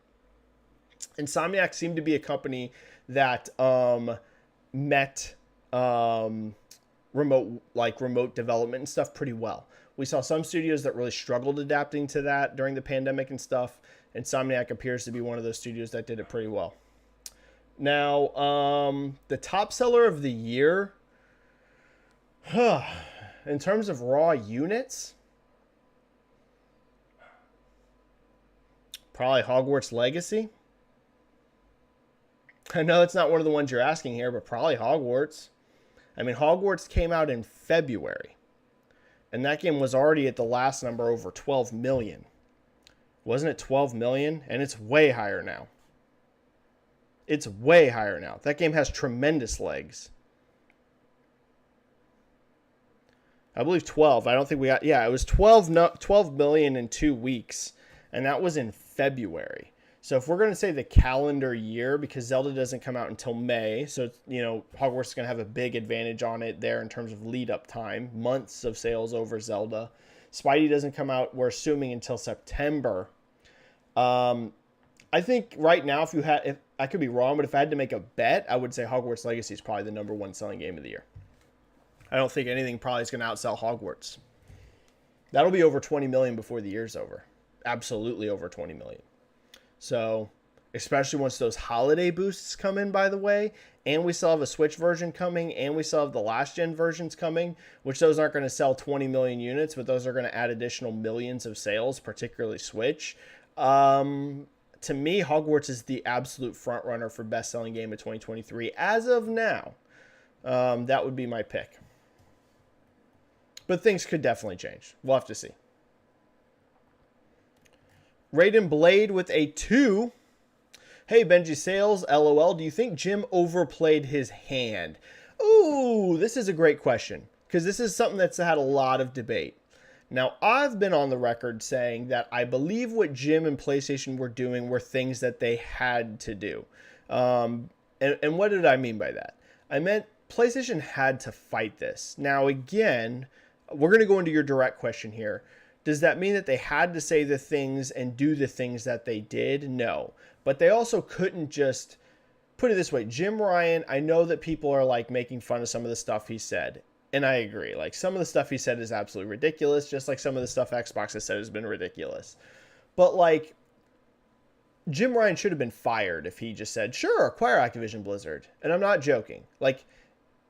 [SPEAKER 1] Insomniac seemed to be a company that met remote development and stuff pretty well. We saw some studios that really struggled adapting to that during the pandemic and stuff. Insomniac appears to be one of those studios that did it pretty well. Now, the top seller of the year, in terms of raw units, probably Hogwarts Legacy. I know it's not one of the ones you're asking here, but probably Hogwarts. I mean, Hogwarts came out in February, and that game was already at the last number over 12 million. Wasn't it 12 million? And it's way higher now. It's way higher now. That game has tremendous legs. I believe 12. I don't think we got... Yeah, it was 12 million in 2 weeks, and that was in February. So if we're going to say the calendar year, because Zelda doesn't come out until May, so, Hogwarts is going to have a big advantage on it there in terms of lead-up time, months of sales over Zelda. Spidey doesn't come out, we're assuming, until September. I think right now, if I could be wrong, but if I had to make a bet, I would say Hogwarts Legacy is probably the number one selling game of the year. I don't think anything probably is going to outsell Hogwarts. That'll be over 20 million before the year's over. Absolutely over 20 million. So, especially once those holiday boosts come in, by the way, and we still have a Switch version coming, and we still have the last-gen versions coming, which those aren't going to sell 20 million units, but those are going to add additional millions of sales, particularly Switch. To me, Hogwarts is the absolute front-runner for best-selling game of 2023. As of now, that would be my pick. But things could definitely change. We'll have to see. Raiden Blade with a 2. Hey, Benji-Sales, LOL. Do you think Jim overplayed his hand? Ooh, this is a great question, because this is something that's had a lot of debate. Now, I've been on the record saying that I believe what Jim and PlayStation were doing were things that they had to do. And what did I mean by that? I meant PlayStation had to fight this. Now, again, we're going to go into your direct question here. Does that mean that they had to say the things and do the things that they did? No. But they also couldn't just... Put it this way, Jim Ryan, I know that people are like making fun of some of the stuff he said. And I agree. Like, some of the stuff he said is absolutely ridiculous, just like some of the stuff Xbox has said has been ridiculous. But, like, Jim Ryan should have been fired if he just said, sure, acquire Activision Blizzard. And I'm not joking. Like,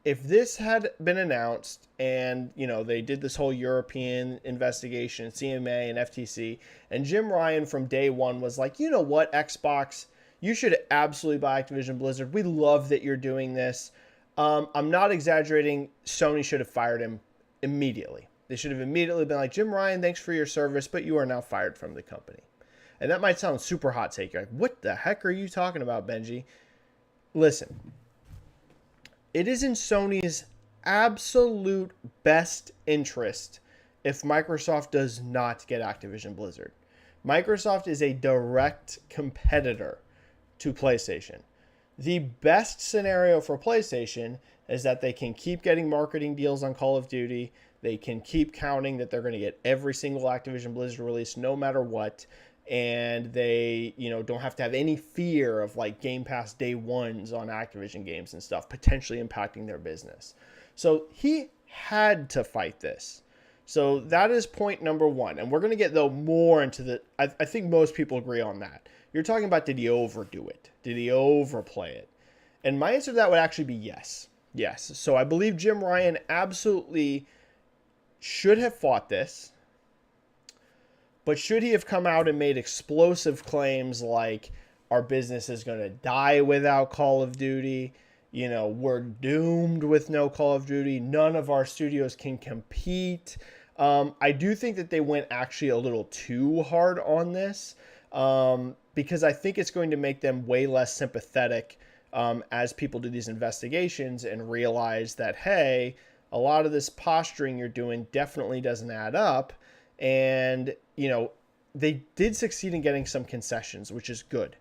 [SPEAKER 1] if this had been announced and, they did this whole European investigation, CMA and FTC, and Jim Ryan from day one was like, you know what, Xbox, you should absolutely buy Activision Blizzard. We love that you're doing this. I'm not exaggerating. Sony should have fired him immediately. They should have immediately been like, Jim Ryan, thanks for your service, but you are now fired from the company. And that might sound super hot take. You're like, what the heck are you talking about, Benji? Listen, it is in Sony's absolute best interest if Microsoft does not get Activision Blizzard. Microsoft is a direct competitor to PlayStation. The best scenario for PlayStation is that they can keep getting marketing deals on Call of Duty. They can keep counting that they're going to get every single Activision Blizzard release no matter what. And they, don't have to have any fear of like Game Pass day ones on Activision games and stuff, potentially impacting their business. So he had to fight this. So that is point number one. And we're going to get, though, more into I think most people agree on that. You're talking about, did he overdo it? Did he overplay it? And my answer to that would actually be yes. Yes. So I believe Jim Ryan absolutely should have fought this. But should he have come out and made explosive claims like our business is going to die without Call of Duty? We're doomed with no Call of Duty. None of our studios can compete. I do think that they went actually a little too hard on this. Because I think it's going to make them way less sympathetic as people do these investigations and realize that, hey, a lot of this posturing you're doing definitely doesn't add up. And, they did succeed in getting some concessions, which is good.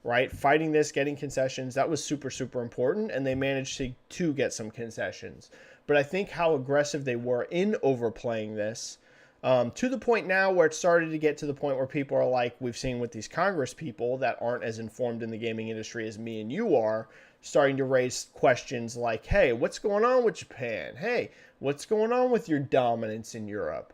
[SPEAKER 1] right? Fighting this, getting concessions, that was super, super important, and they managed to get some concessions. But I think how aggressive they were in overplaying this, to the point now where it started to get to the point where people are like, we've seen with these Congress people that aren't as informed in the gaming industry as me and you are, starting to raise questions like, hey, what's going on with Japan? Hey, what's going on with your dominance in Europe?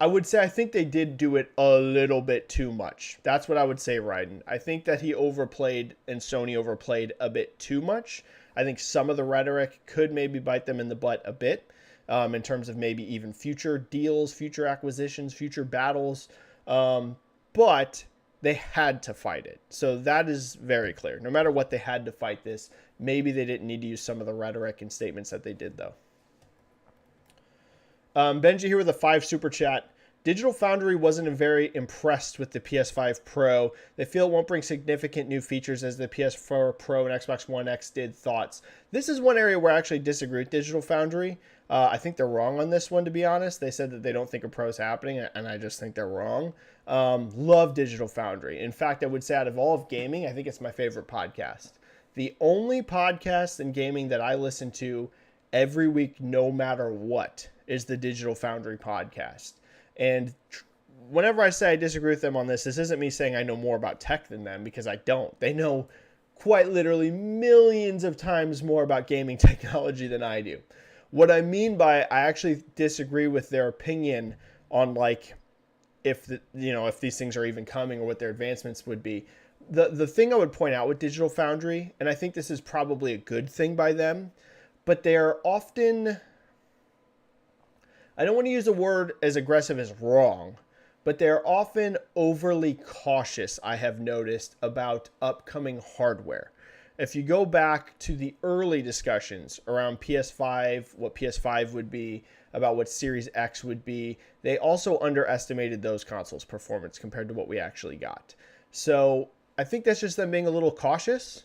[SPEAKER 1] I would say I think they did do it a little bit too much. That's what I would say, Raiden. I think that he overplayed and Sony overplayed a bit too much. I think some of the rhetoric could maybe bite them in the butt a bit, in terms of maybe even future deals, future acquisitions, future battles. But they had to fight it. So that is very clear. No matter what, they had to fight this. Maybe they didn't need to use some of the rhetoric and statements that they did, though. Benji here with a 5 super chat. Digital Foundry wasn't very impressed with the PS5 Pro. They feel it won't bring significant new features as the PS4 Pro and Xbox One X did. Thoughts? This is one area where I actually disagree with Digital Foundry. I think they're wrong on this one, to be honest. They said that they don't think a Pro is happening, and I just think they're wrong. Love Digital Foundry. In fact, I would say out of all of gaming, I think it's my favorite podcast. The only podcast in gaming that I listen to every week, no matter what, is the Digital Foundry podcast. And whenever I say I disagree with them on this isn't me saying I know more about tech than them, because I don't. They know quite literally millions of times more about gaming technology than I do. What I mean by I actually disagree with their opinion on like if these things are even coming or what their advancements would be. The thing I would point out with Digital Foundry, and I think this is probably a good thing by them, but they are often, I don't want to use the word as aggressive as wrong, but they're often overly cautious, I have noticed, about upcoming hardware. If you go back to the early discussions around PS5, what PS5 would be, about what Series X would be, they also underestimated those consoles' performance compared to what we actually got. So I think that's just them being a little cautious,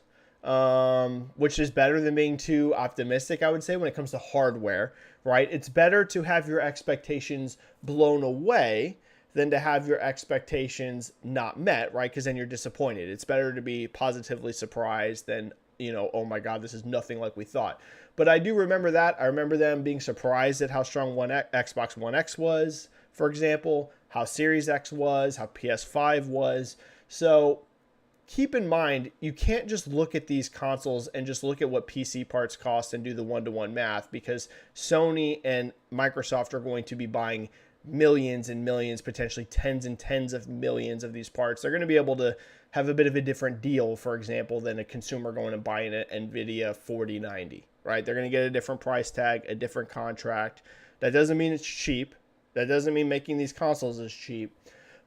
[SPEAKER 1] which is better than being too optimistic, I would say, when it comes to hardware, right? It's better to have your expectations blown away than to have your expectations not met, right? Because then you're disappointed. It's better to be positively surprised than, oh my God, this is nothing like we thought. But I do remember that. I remember them being surprised at how strong Xbox One X was, for example, how Series X was, how PS5 was. So keep in mind, you can't just look at these consoles and just look at what PC parts cost and do the one-to-one math, because Sony and Microsoft are going to be buying millions and millions, potentially tens and tens of millions of these parts. They're going to be able to have a bit of a different deal, for example, than a consumer going and buying an NVIDIA 4090, right? They're going to get a different price tag, a different contract. That doesn't mean it's cheap. That doesn't mean making these consoles is cheap.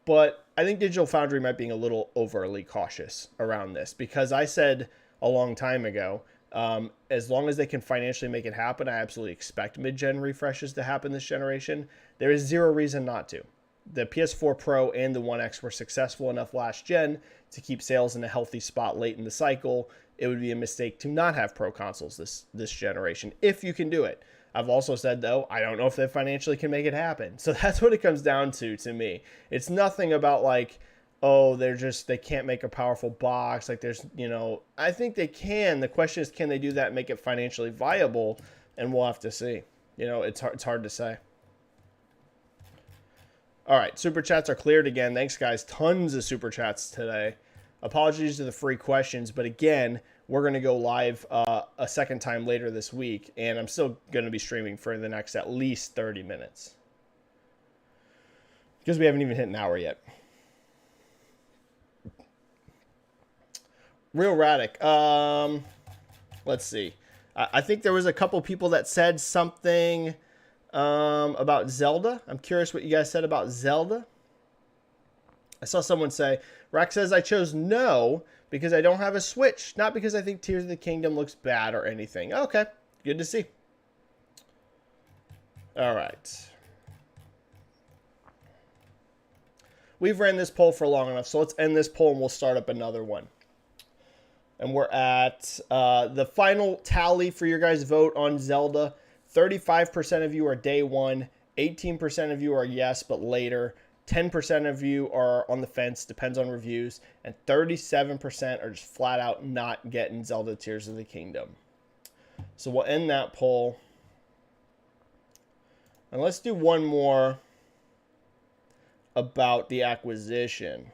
[SPEAKER 1] But I think Digital Foundry might be a little overly cautious around this, because I said a long time ago, as long as they can financially make it happen, I absolutely expect mid-gen refreshes to happen this generation. There is zero reason not to. The PS4 Pro and the One X were successful enough last gen to keep sales in a healthy spot late in the cycle. It would be a mistake to not have Pro consoles this generation, if you can do it. I've also said, though, I don't know if they financially can make it happen. So that's what it comes down to me. It's nothing about like, oh, they can't make a powerful box. Like I think they can. The question is, can they do that and make it financially viable? And we'll have to see. It's hard to say. All right, super chats are cleared again. Thanks, guys. Tons of super chats today. Apologies to the free questions, but again, we're going to go live a second time later this week, and I'm still going to be streaming for the next at least 30 minutes. Because we haven't even hit an hour yet. Real Radic. Let's see. I think there was a couple people that said something about Zelda. I'm curious what you guys said about Zelda. I saw someone say, Rack says, I chose no because I don't have a Switch. Not because I think Tears of the Kingdom looks bad or anything. Okay, good to see. All right. We've ran this poll for long enough, so let's end this poll and we'll start up another one. And we're at the final tally for your guys' vote on Zelda. 35% of you are day one. 18% of you are yes, but later. 10% of you are on the fence, depends on reviews, and 37% are just flat out not getting Zelda Tears of the Kingdom. So we'll end that poll. And let's do one more about the acquisition.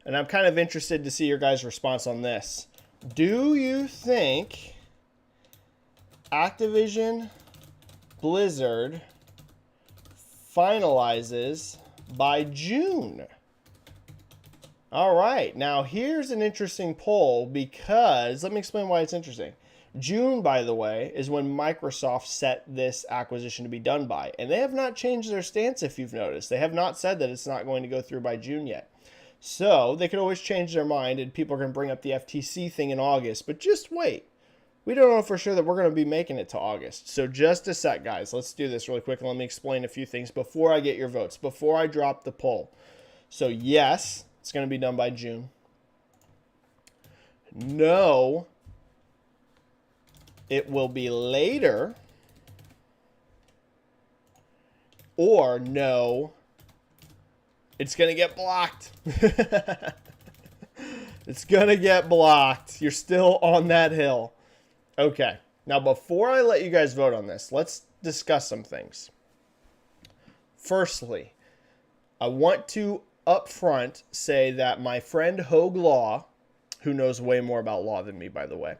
[SPEAKER 1] And I'm kind of interested to see your guys' response on this. Do you think Activision Blizzard finalizes by June? All right, now here's an interesting poll because, let me explain why it's interesting. June, by the way, is when Microsoft set this acquisition to be done by. And they have not changed their stance, if you've noticed. They have not said that it's not going to go through by June yet. So they could always change their mind and people are going to bring up the FTC thing in August. But just wait. We don't know for sure that we're going to be making it to August. So just a sec, guys. Let's do this really quick and let me explain a few things before I get your votes, before I drop the poll. So yes, it's going to be done by June. No, it will be later. Or no, it's going to get blocked. It's going to get blocked. You're still on that hill. Okay, now before I let you guys vote on this, let's discuss some things. Firstly, I want to upfront say that my friend Hogue Law, who knows way more about law than me, by the way,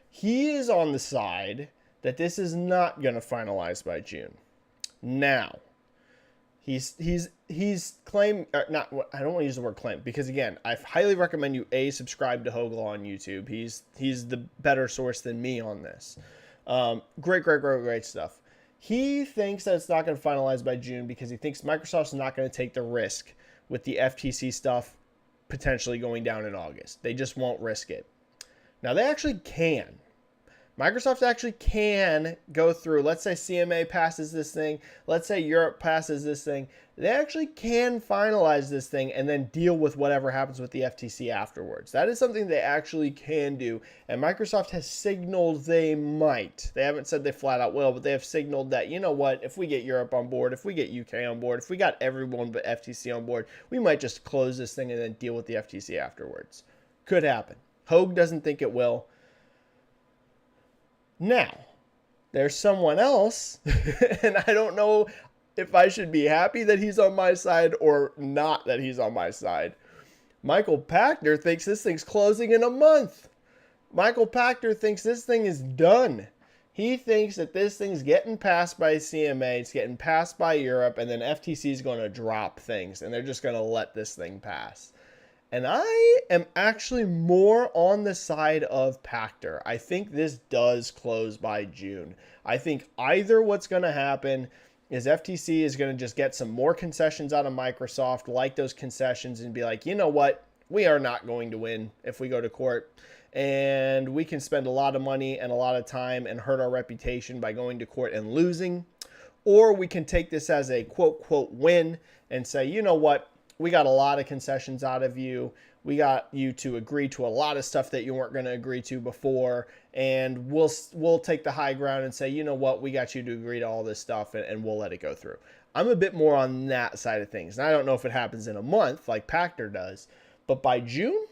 [SPEAKER 1] he is on the side that this is not going to finalize by June. Now, he's claim, not, I don't want to use the word claim because again, I highly recommend you subscribe to Hogue Law on YouTube. He's the better source than me on this. Great stuff. He thinks that it's not going to finalize by June because he thinks Microsoft's not going to take the risk with the FTC stuff potentially going down in August. They just won't risk it. Now they actually can. Microsoft actually can go through, let's say CMA passes this thing, let's say Europe passes this thing, they actually can finalize this thing and then deal with whatever happens with the FTC afterwards. That is something they actually can do, and Microsoft has signaled they might. They haven't said they flat out will, but they have signaled that, you know what, if we get Europe on board, if we get UK on board, if we got everyone but FTC on board, we might just close this thing and then deal with the FTC afterwards. Could happen. Hogue doesn't think it will. Now, there's someone else, and I don't know if I should be happy that he's on my side or not that he's on my side. Michael Pachter thinks this thing's closing in a month. Michael Pachter thinks this thing is done. He thinks that this thing's getting passed by CMA, it's getting passed by Europe, and then FTC is going to drop things, and they're just going to let this thing pass. And I am actually more on the side of Pachter. I think this does close by June. I think either what's going to happen is FTC is going to just get some more concessions out of Microsoft, like those concessions, and be like, you know what? We are not going to win if we go to court. And we can spend a lot of money and a lot of time and hurt our reputation by going to court and losing. Or we can take this as a quote win and say, you know what? We got a lot of concessions out of you. We got you to agree to a lot of stuff that you weren't going to agree to before. And we'll take the high ground and say, you know what, we got you to agree to all this stuff and we'll let it go through. I'm a bit more on that side of things. And I don't know if it happens in a month like Pachter does. But by June,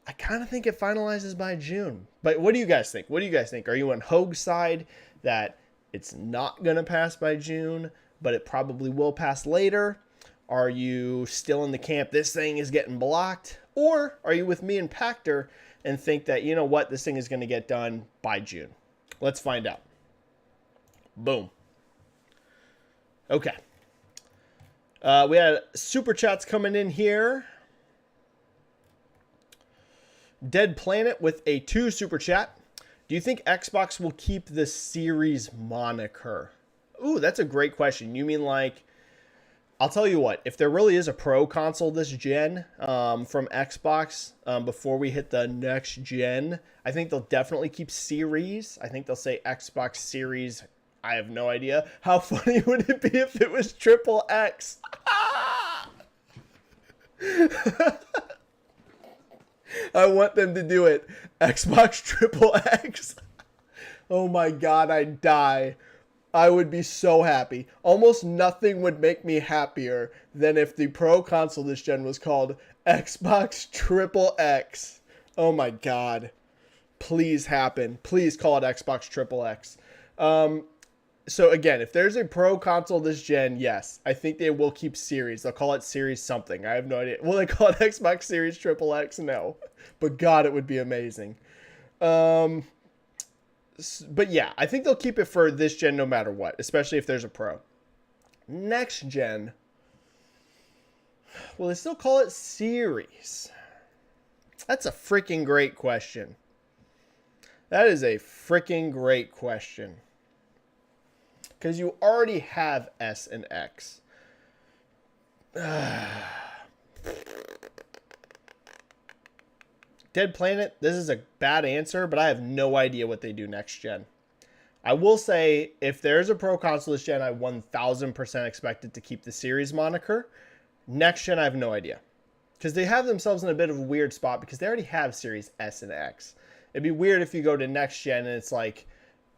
[SPEAKER 1] I kind of think it finalizes by June. But what do you guys think? What do you guys think? Are you on Hogue's side that it's not going to pass by June, but it probably will pass later? Are you still in the camp, this thing is getting blocked? Or are you with me and Pachter and think that, you know what, this thing is going to get done by June? Let's find out. Boom. Okay. We had super chats coming in here. Dead Planet with a 2 super chat. Do you think Xbox will keep the Series moniker? Ooh, that's a great question. You mean like, I'll tell you what, if there really is a Pro console this gen from Xbox before we hit the next gen, I think they'll definitely keep Series. I think they'll say Xbox Series. I have no idea. How funny would it be if it was triple X? I want them to do it. Xbox triple X. Oh my God, I'd die. I would be so happy. Almost nothing would make me happier than if the Pro console this gen was called Xbox Triple X. Oh my god. Please happen. Please call it Xbox Triple X. So again, if there's a Pro console this gen, yes, I think they will keep Series. They'll call it Series something. I have no idea. Will they call it Xbox Series Triple X? No. But god, it would be amazing. But yeah, I think they'll keep it for this gen no matter what, especially if there's a Pro. Next gen, will they still call it Series? That's a freaking great question. That is a freaking great question. Because you already have S and X. Dead Planet, this is a bad answer, but I have no idea what they do next gen. I will say, if there's a Pro console this gen, I 1000% expect it to keep the Series moniker. Next gen, I have no idea. Because they have themselves in a bit of a weird spot because they already have Series S and X. It'd be weird if you go to next gen and it's like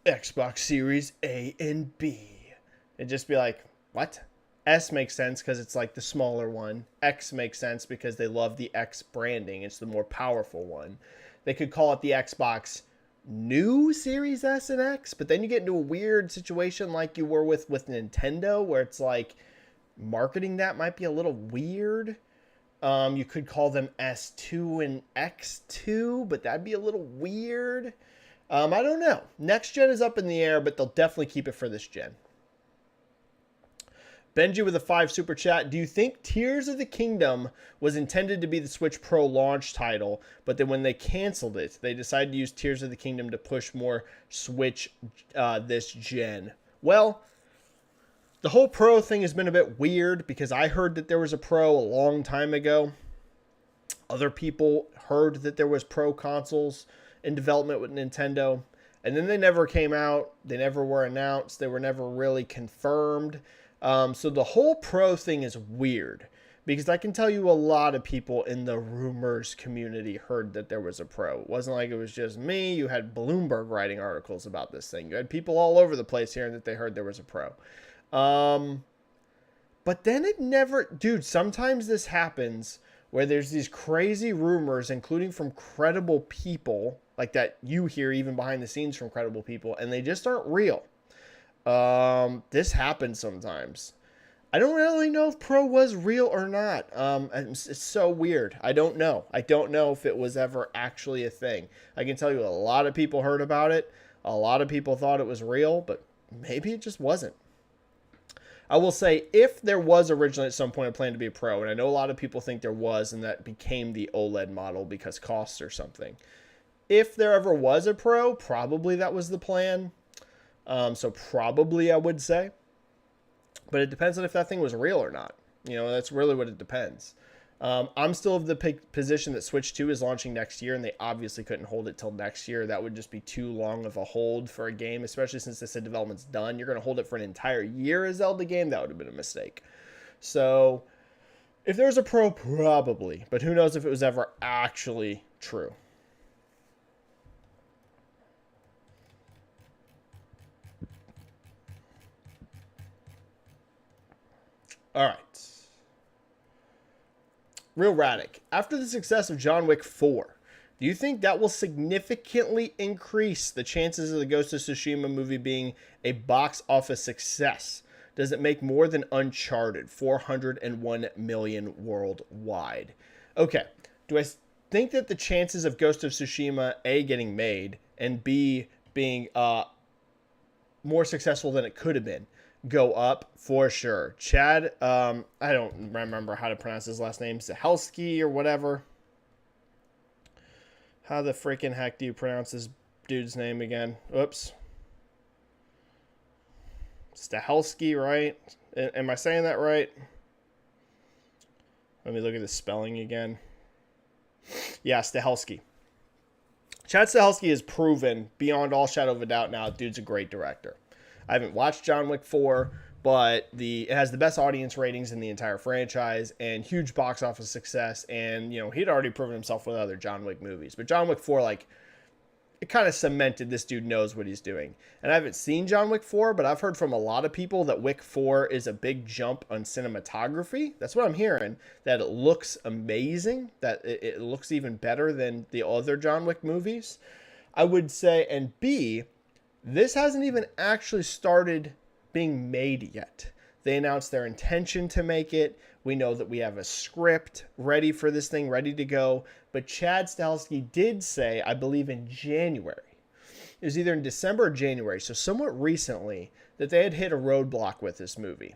[SPEAKER 1] Xbox Series A and B. It'd just be like, what? S makes sense because it's like the smaller one. X makes sense because they love the X branding. It's the more powerful one. They could call it the Xbox New Series S and X, but then you get into a weird situation like you were with Nintendo where it's like marketing that might be a little weird. You could call them S2 and X2, but that'd be a little weird. I don't know. Next gen is up in the air, but they'll definitely keep it for this gen. Benji with a 5 super chat. Do you think Tears of the Kingdom was intended to be the Switch Pro launch title, but then when they canceled it, they decided to use Tears of the Kingdom to push more Switch this gen? Well, the whole Pro thing has been a bit weird because I heard that there was a Pro a long time ago. Other people heard that there was Pro consoles in development with Nintendo, and then they never came out. They never were announced. They were never really confirmed. So the whole Pro thing is weird because I can tell you a lot of people in the rumors community heard that there was a Pro. It wasn't like it was just me. You had Bloomberg writing articles about this thing. You had people all over the place hearing that they heard there was a Pro. But then it never, dude, sometimes this happens where there's these crazy rumors, including from credible people like that you hear even behind the scenes from credible people, and they just aren't real. This happens sometimes. I don't really know if Pro was real or not. It's so weird. I don't know. I don't know if it was ever actually a thing. I can tell you a lot of people heard about it. A lot of people thought it was real, but maybe it just wasn't. I will say, if there was originally at some point a plan to be a Pro, and I know a lot of people think there was, and that became the OLED model because costs or something. If there ever was a Pro, probably that was the plan. So probably I would say, but it depends on if that thing was real or not. You know, that's really what it depends. I'm still of the position that Switch 2 is launching next year, and they obviously couldn't hold it till next year. That would just be too long of a hold for a game, especially since they said development's done. You're going to hold it for an entire year, a Zelda game? That would have been a mistake. So if there's a Pro, probably, but who knows if it was ever actually true. All right. Real Radic. After the success of John Wick 4, do you think that will significantly increase the chances of the Ghost of Tsushima movie being a box office success? Does it make more than Uncharted, 401 million worldwide? Okay. Do I think that the chances of Ghost of Tsushima, A, getting made, and B, being more successful than it could have been, go up? For sure. Chad, I don't remember how to pronounce his last name, Zahelski or whatever. How the freaking heck do you pronounce this dude's name again? Oops. Stahelski, right? Am I saying that right? Let me look at the spelling again. Yeah, Stahelski. Chad Stahelski has proven beyond all shadow of a doubt now, dude's a great director. I haven't watched John Wick 4, but it has the best audience ratings in the entire franchise and huge box office success. And, you know, he'd already proven himself with other John Wick movies. But John Wick 4, like, it kind of cemented this dude knows what he's doing. And I haven't seen John Wick 4, but I've heard from a lot of people that Wick 4 is a big jump on cinematography. That's what I'm hearing, that it looks amazing, that it looks even better than the other John Wick movies, I would say. And B, this hasn't even actually started being made yet. They announced their intention to make it. We know that we have a script ready for this thing, ready to go. But Chad Stahelski did say, I believe in January, it was either in December or January, so somewhat recently, that they had hit a roadblock with this movie.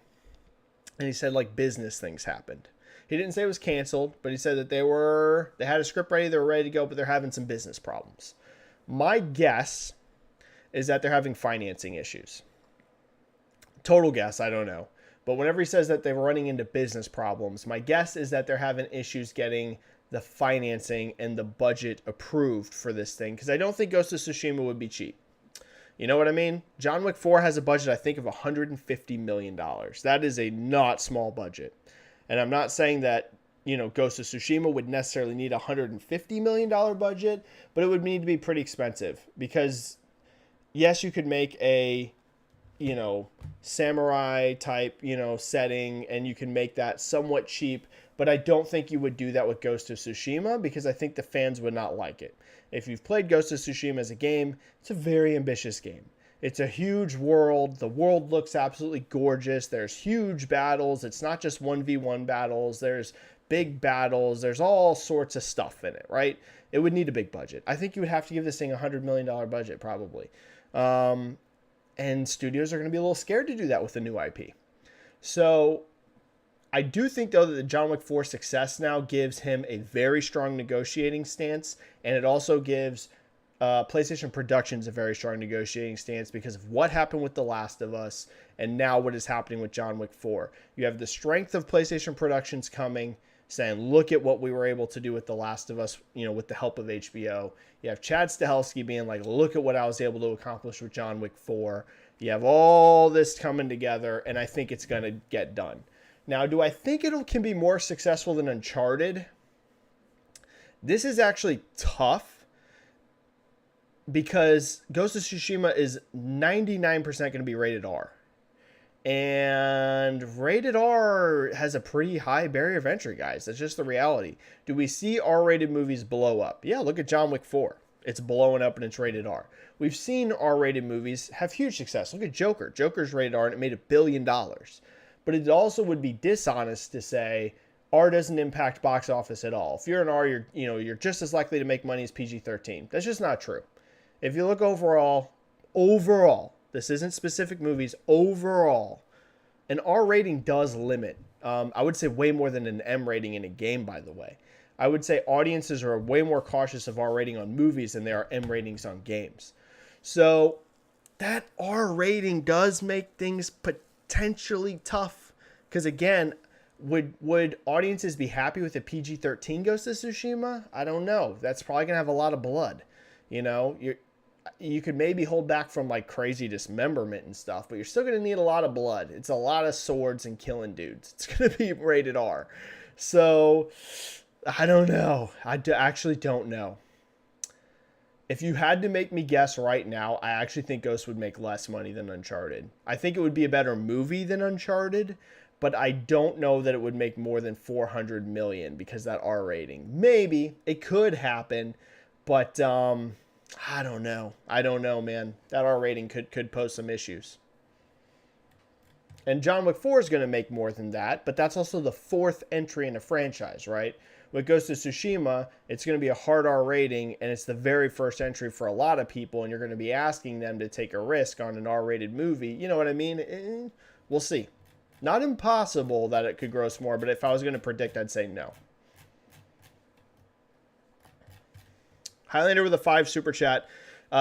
[SPEAKER 1] And he said, like, business things happened. He didn't say it was canceled, but he said that they had a script ready, they were ready to go, but they're having some business problems. My guess is that they're having financing issues. Total guess, I don't know. But whenever he says that they're running into business problems, my guess is that they're having issues getting the financing and the budget approved for this thing, because I don't think Ghost of Tsushima would be cheap. You know what I mean? John Wick 4 has a budget, I think, of $150 million. That is a not small budget. And I'm not saying that, Ghost of Tsushima would necessarily need a $150 million budget, but it would need to be pretty expensive. Because, yes, you could make a, samurai type, setting, and you can make that somewhat cheap. But I don't think you would do that with Ghost of Tsushima, because I think the fans would not like it. If you've played Ghost of Tsushima as a game, it's a very ambitious game. It's a huge world. The world looks absolutely gorgeous. There's huge battles. It's not just 1v1 battles. There's big battles. There's all sorts of stuff in it, right? It would need a big budget. I think you would have to give this thing a $100 million budget, probably. And studios are going to be a little scared to do that with a new IP. So I do think, though, that the John Wick 4 success now gives him a very strong negotiating stance, and it also gives PlayStation Productions a very strong negotiating stance because of what happened with The Last of Us and now what is happening with John Wick 4. You have the strength of PlayStation Productions coming, saying, look at what we were able to do with The Last of Us, with the help of HBO. You have Chad Stahelski being like, look at what I was able to accomplish with John Wick 4. You have all this coming together, and I think it's going to get done. Now, do I think it can be more successful than Uncharted? This is actually tough because Ghost of Tsushima is 99% going to be rated R. And rated R has a pretty high barrier of entry, guys. That's just the reality. Do we see R-rated movies blow up? Yeah, look at John Wick 4. It's blowing up and it's rated R. We've seen R-rated movies have huge success. Look at Joker. Joker's rated R and it made $1 billion. But it also would be dishonest to say R doesn't impact box office at all. If you're an R, you're just as likely to make money as PG-13. That's just not true. If you look overall, this isn't specific movies, overall, an R rating does limit. I would say way more than an M rating in a game, by the way. I would say audiences are way more cautious of R rating on movies than they are M ratings on games. So that R rating does make things potentially tough. Because again, would audiences be happy with a PG-13 Ghost of Tsushima? I don't know. That's probably going to have a lot of blood. You could maybe hold back from like crazy dismemberment and stuff, but you're still going to need a lot of blood. It's a lot of swords and killing dudes. It's going to be rated R. So I don't know. I actually don't know. If you had to make me guess right now, I actually think Ghost would make less money than Uncharted. I think it would be a better movie than Uncharted, but I don't know that it would make more than $400 million because that R rating. Maybe it could happen, but I don't know. I don't know, man. That R rating could pose some issues. And John Wick 4 is going to make more than that, but that's also the fourth entry in a franchise, right? With Ghost of Tsushima, it's going to be a hard R rating, and it's the very first entry for a lot of people, and you're going to be asking them to take a risk on an R-rated movie. You know what I mean? We'll see. Not impossible that it could gross more, but if I was going to predict, I'd say no. Highlander with a 5 super chat.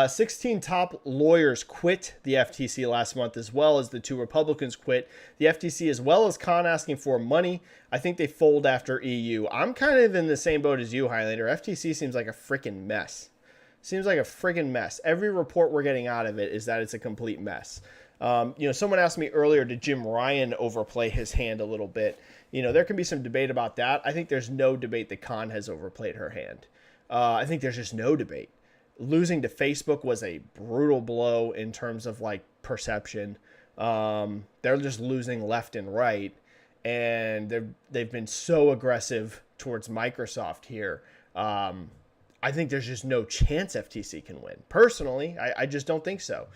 [SPEAKER 1] 16 top lawyers quit the FTC last month, as well as the 2 Republicans quit the FTC, as well as Khan asking for money. I think they fold after EU. I'm kind of in the same boat as you, Highlander. FTC seems like a freaking mess. Seems like a freaking mess. Every report we're getting out of it is that it's a complete mess. Someone asked me earlier, did Jim Ryan overplay his hand a little bit? There can be some debate about that. I think there's no debate that Khan has overplayed her hand. I think there's just no debate. losing to Facebook was a brutal blow in terms of like perception. They're just losing left and right, and they've been so aggressive towards Microsoft here. I think there's just no chance FTC can win. Personally, I just don't think so.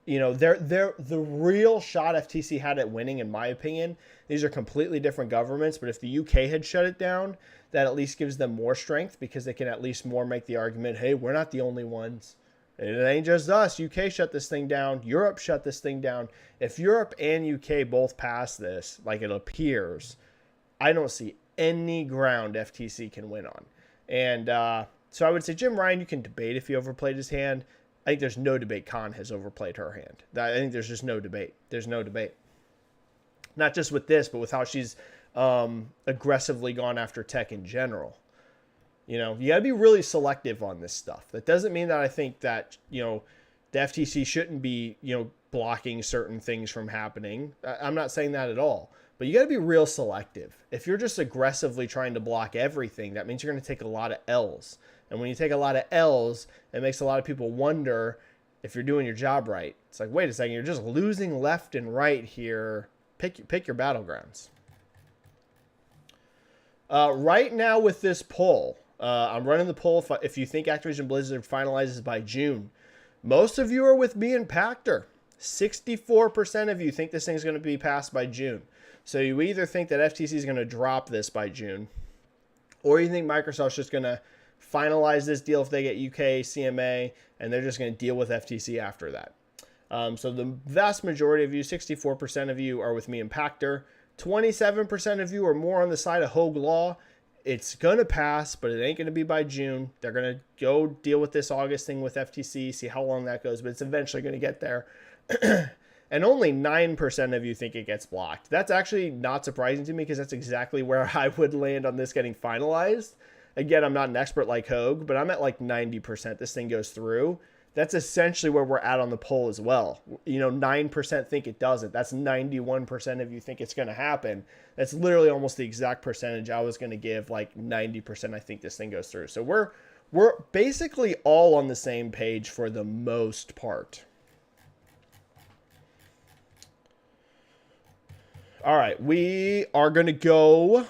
[SPEAKER 1] You know, the real shot FTC had at winning, in my opinion. These are completely different governments, but if the UK had shut it down, that at least gives them more strength because they can at least more make the argument, hey, we're not the only ones. It ain't just us. UK shut this thing down. Europe shut this thing down. If Europe and UK both pass this, like it appears, I don't see any ground FTC can win on. And so I would say, Jim Ryan, you can debate if he overplayed his hand. I think there's no debate Khan has overplayed her hand. I think there's just no debate. There's no debate. Not just with this, but with how she's aggressively gone after tech in general. You know, you got to be really selective on this stuff. That doesn't mean that I think that, you know, the FTC shouldn't be, you know, blocking certain things from happening. I'm not saying that at all. But you got to be real selective. If you're just aggressively trying to block everything, that means you're going to take a lot of L's. And when you take a lot of L's, it makes a lot of people wonder if you're doing your job right. It's like, wait a second, you're just losing left and right here. Pick your battlegrounds. Right now with this poll, I'm running the poll if you think Activision Blizzard finalizes by June. Most of you are with me and Pactor. 64% of you think this thing's going to be passed by June. So you either think that FTC is going to drop this by June, or you think Microsoft's just going to finalize this deal if they get UK CMA, and they're just going to deal with FTC after that. So the vast majority of you, 64% of you, are with me and Pactor. 27% of you are more on the side of Hogue Law. It's going to pass, but it ain't going to be by June. They're going to go deal with this August thing with FTC, see how long that goes, but it's eventually going to get there. And only 9% of you think it gets blocked. That's actually not surprising to me because that's exactly where I would land on this getting finalized. Again, I'm not an expert like Hogue, but I'm at like 90% this thing goes through. That's essentially where we're at on the poll as well. You know, 9% think it doesn't. That's 91% of you think it's going to happen. That's literally almost the exact percentage I was going to give, like 90% I think this thing goes through. So we're basically all on the same page for the most part. All right, we are going to go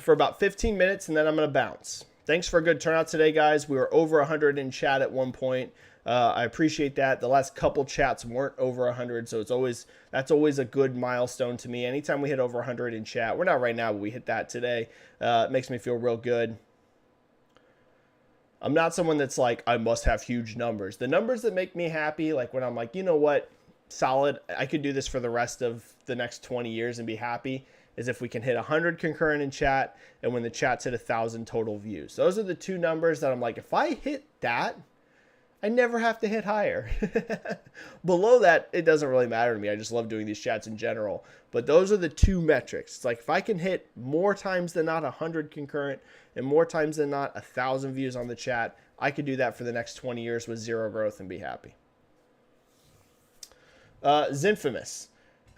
[SPEAKER 1] for about 15 minutes, and then I'm going to bounce. Thanks for a good turnout today, guys. We were over 100 in chat at one point. I appreciate that. The last couple chats weren't over 100, so that's always a good milestone to me. Anytime we hit over 100 in chat, we're not right now, but we hit that today. It makes me feel real good. I'm not someone that's like, I must have huge numbers. The numbers that make me happy, like when I'm like, you know what, solid, I could do this for the rest of the next 20 years and be happy, is if we can hit 100 concurrent in chat and when the chat's hit 1,000 total views. Those are the two numbers that I'm like, if I hit that, I never have to hit higher. Below that, it doesn't really matter to me. I just love doing these chats in general. But those are the two metrics. It's like if I can hit more times than not 100 concurrent and more times than not 1,000 views on the chat, I could do that for the next 20 years with zero growth and be happy. Zinfamous.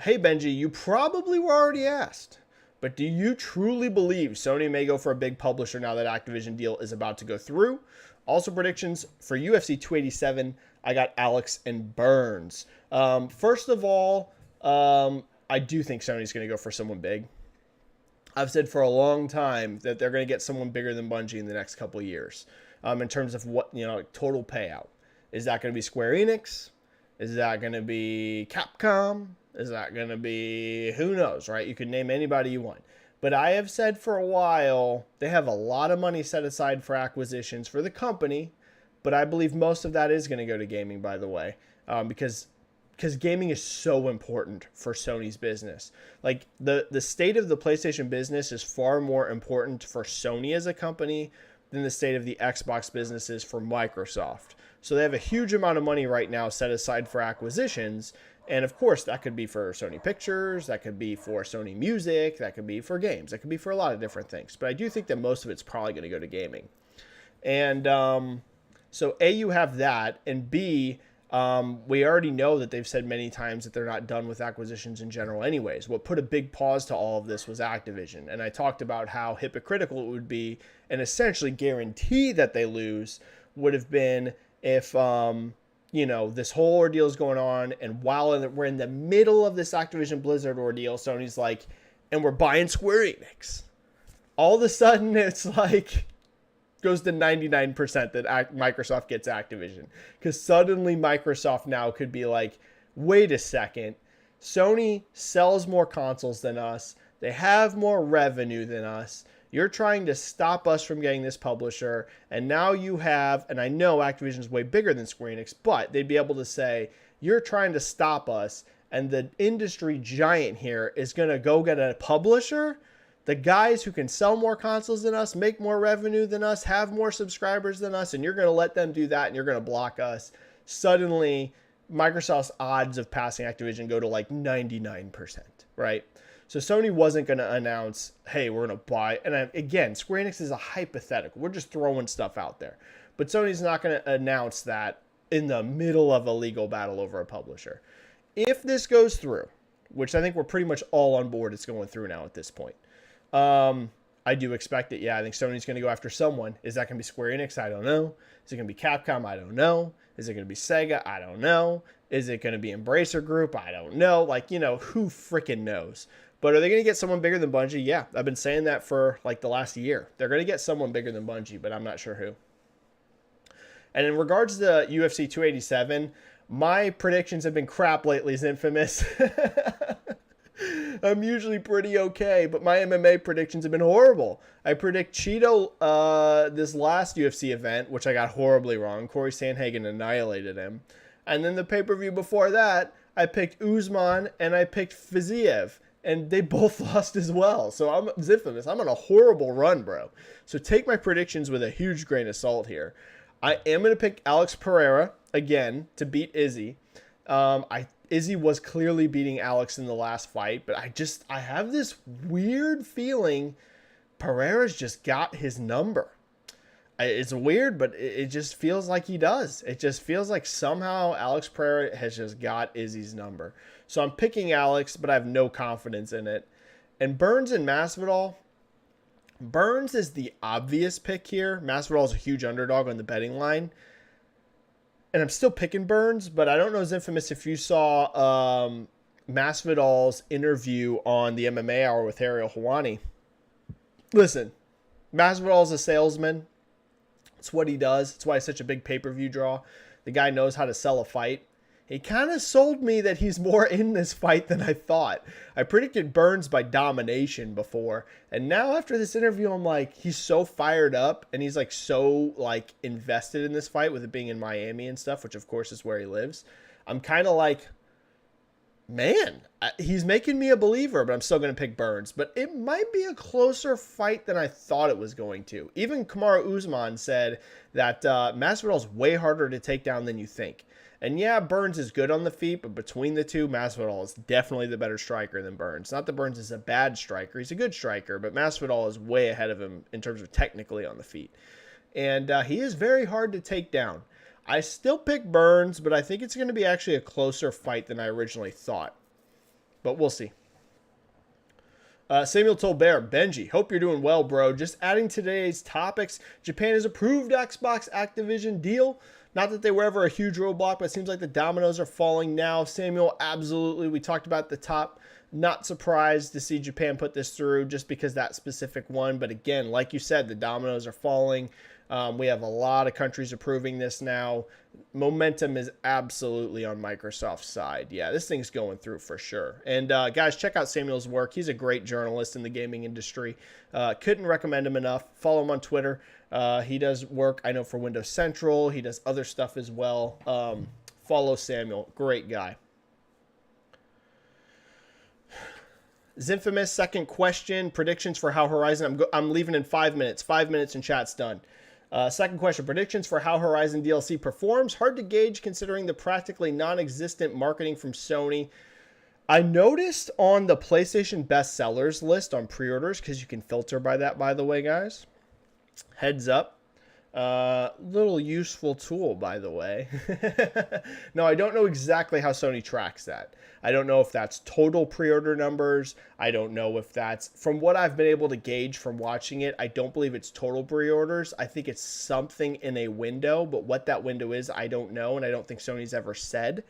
[SPEAKER 1] Hey, Benji, you probably were already asked, but do you truly believe Sony may go for a big publisher now that Activision deal is about to go through? Also, predictions for UFC 287. I got Alex and Burns. First of all, I do think Sony's going to go for someone big. I've said for a long time that they're going to get someone bigger than Bungie in the next couple of years. In terms of what, total payout. Is that going to be Square Enix? Is that going to be Capcom? Is that going to be, who knows, right? You could name anybody you want. But I have said for a while, they have a lot of money set aside for acquisitions for the company, but I believe most of that is going to go to gaming, by the way, because gaming is so important for Sony's business. Like, the state of the PlayStation business is far more important for Sony as a company than the state of the Xbox business is for Microsoft. So they have a huge amount of money right now set aside for acquisitions. And of course, that could be for Sony Pictures, that could be for Sony Music, that could be for games, that could be for a lot of different things. But I do think that most of it's probably going to go to gaming. And so A, you have that, and B, We already know that they've said many times that they're not done with acquisitions in general anyways. What put a big pause to all of this was Activision. And I talked about how hypocritical it would be and essentially guarantee that they lose would have been if, this whole ordeal is going on. And while we're in the middle of this Activision Blizzard ordeal, Sony's like, and we're buying Square Enix. All of a sudden, it's like goes to 99% that Microsoft gets Activision. Because suddenly Microsoft now could be like, wait a second, Sony sells more consoles than us. They have more revenue than us. You're trying to stop us from getting this publisher. And now you have, and I know Activision is way bigger than Square Enix, but they'd be able to say, you're trying to stop us. And the industry giant here is going to go get a publisher. The guys who can sell more consoles than us, make more revenue than us, have more subscribers than us, and you're going to let them do that and you're going to block us. Suddenly, Microsoft's odds of passing Activision go to like 99%, right? So Sony wasn't going to announce, hey, we're going to buy. And again, Square Enix is a hypothetical. We're just throwing stuff out there. But Sony's not going to announce that in the middle of a legal battle over a publisher. If this goes through, which I think we're pretty much all on board, it's going through now at this point. I do expect it. Yeah, I think Sony's going to go after someone. Is that going to be Square Enix? I don't know. Is it going to be Capcom? I don't know. Is it going to be Sega? I don't know. Is it going to be Embracer Group? I don't know. Who freaking knows? But are they going to get someone bigger than Bungie? Yeah, I've been saying that for like the last year. They're going to get someone bigger than Bungie, but I'm not sure who. And in regards to UFC 287, my predictions have been crap lately, is Infamous. I'm usually pretty okay, but my MMA predictions have been horrible. I predict Cheeto this last UFC event, which I got horribly wrong. Corey Sandhagen annihilated him. And then the pay-per-view before that, I picked Usman and I picked Fiziev, and they both lost as well. So I'm Infamous. I'm on a horrible run, bro. So take my predictions with a huge grain of salt here. I am going to pick Alex Pereira again to beat Izzy. Izzy was clearly beating Alex in the last fight, but I have this weird feeling Pereira's just got his number. It's weird, but it just feels like he does. It just feels like somehow Alex Pereira has just got Izzy's number. So I'm picking Alex, but I have no confidence in it. And Burns and Masvidal. Burns is the obvious pick here. Masvidal is a huge underdog on the betting line. And I'm still picking Burns, but I don't know, Infamous, if you saw Masvidal's interview on the MMA Hour with Ariel Helwani. Listen, Masvidal's a salesman. It's what he does. It's why it's such a big pay-per-view draw. The guy knows how to sell a fight. He kind of sold me that he's more in this fight than I thought. I predicted Burns by domination before. And now after this interview, I'm like, he's so fired up. And he's like so like invested in this fight with it being in Miami and stuff, which of course is where he lives. I'm kind of like, man, he's making me a believer, but I'm still going to pick Burns. But it might be a closer fight than I thought it was going to. Even Kamaru Usman said that Masvidal's way harder to take down than you think. And yeah, Burns is good on the feet, but between the two, Masvidal is definitely the better striker than Burns. Not that Burns is a bad striker. He's a good striker, but Masvidal is way ahead of him in terms of technically on the feet. And he is very hard to take down. I still pick Burns, but I think it's going to be actually a closer fight than I originally thought. But we'll see. Samuel Tolbert, Benji, hope you're doing well, bro. Just adding today's topics. Japan has approved Xbox Activision deal. Not that they were ever a huge roadblock, but it seems like the dominoes are falling now. Samuel, absolutely. We talked about the top. Not surprised to see Japan put this through just because that specific one. But again, like you said, the dominoes are falling. We have a lot of countries approving this now. Momentum is absolutely on Microsoft's side. Yeah, this thing's going through for sure. And guys, check out Samuel's work. He's a great journalist in the gaming industry. Couldn't recommend him enough. Follow him on Twitter. He does work, I know, for Windows Central. He does other stuff as well. Follow Samuel. Great guy. Zinfamous, second question. Predictions for how Horizon... I'm leaving in 5 minutes. 5 minutes and chat's done. Second question. Predictions for how Horizon DLC performs. Hard to gauge considering the practically non-existent marketing from Sony. I noticed on the PlayStation bestsellers list on pre-orders, because you can filter by that, by the way, guys. Heads up. Little useful tool, by the way. No, I don't know exactly how Sony tracks that. I don't know if that's total pre-order numbers. I don't know if that's, from what I've been able to gauge from watching it, I don't believe it's total pre-orders. I think it's something in a window, but what that window is, I don't know, and I don't think Sony's ever said.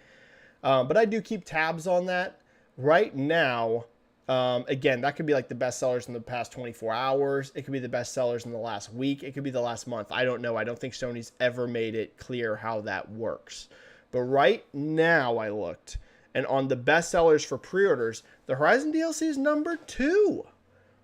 [SPEAKER 1] But I do keep tabs on that. Right now, again, that could be like the best sellers in the past 24 hours. It could be the best sellers in the last week. It could be the last month. I don't know. I don't think Sony's ever made it clear how that works. But right now I looked, and on the best sellers for pre-orders, the Horizon DLC is number 2.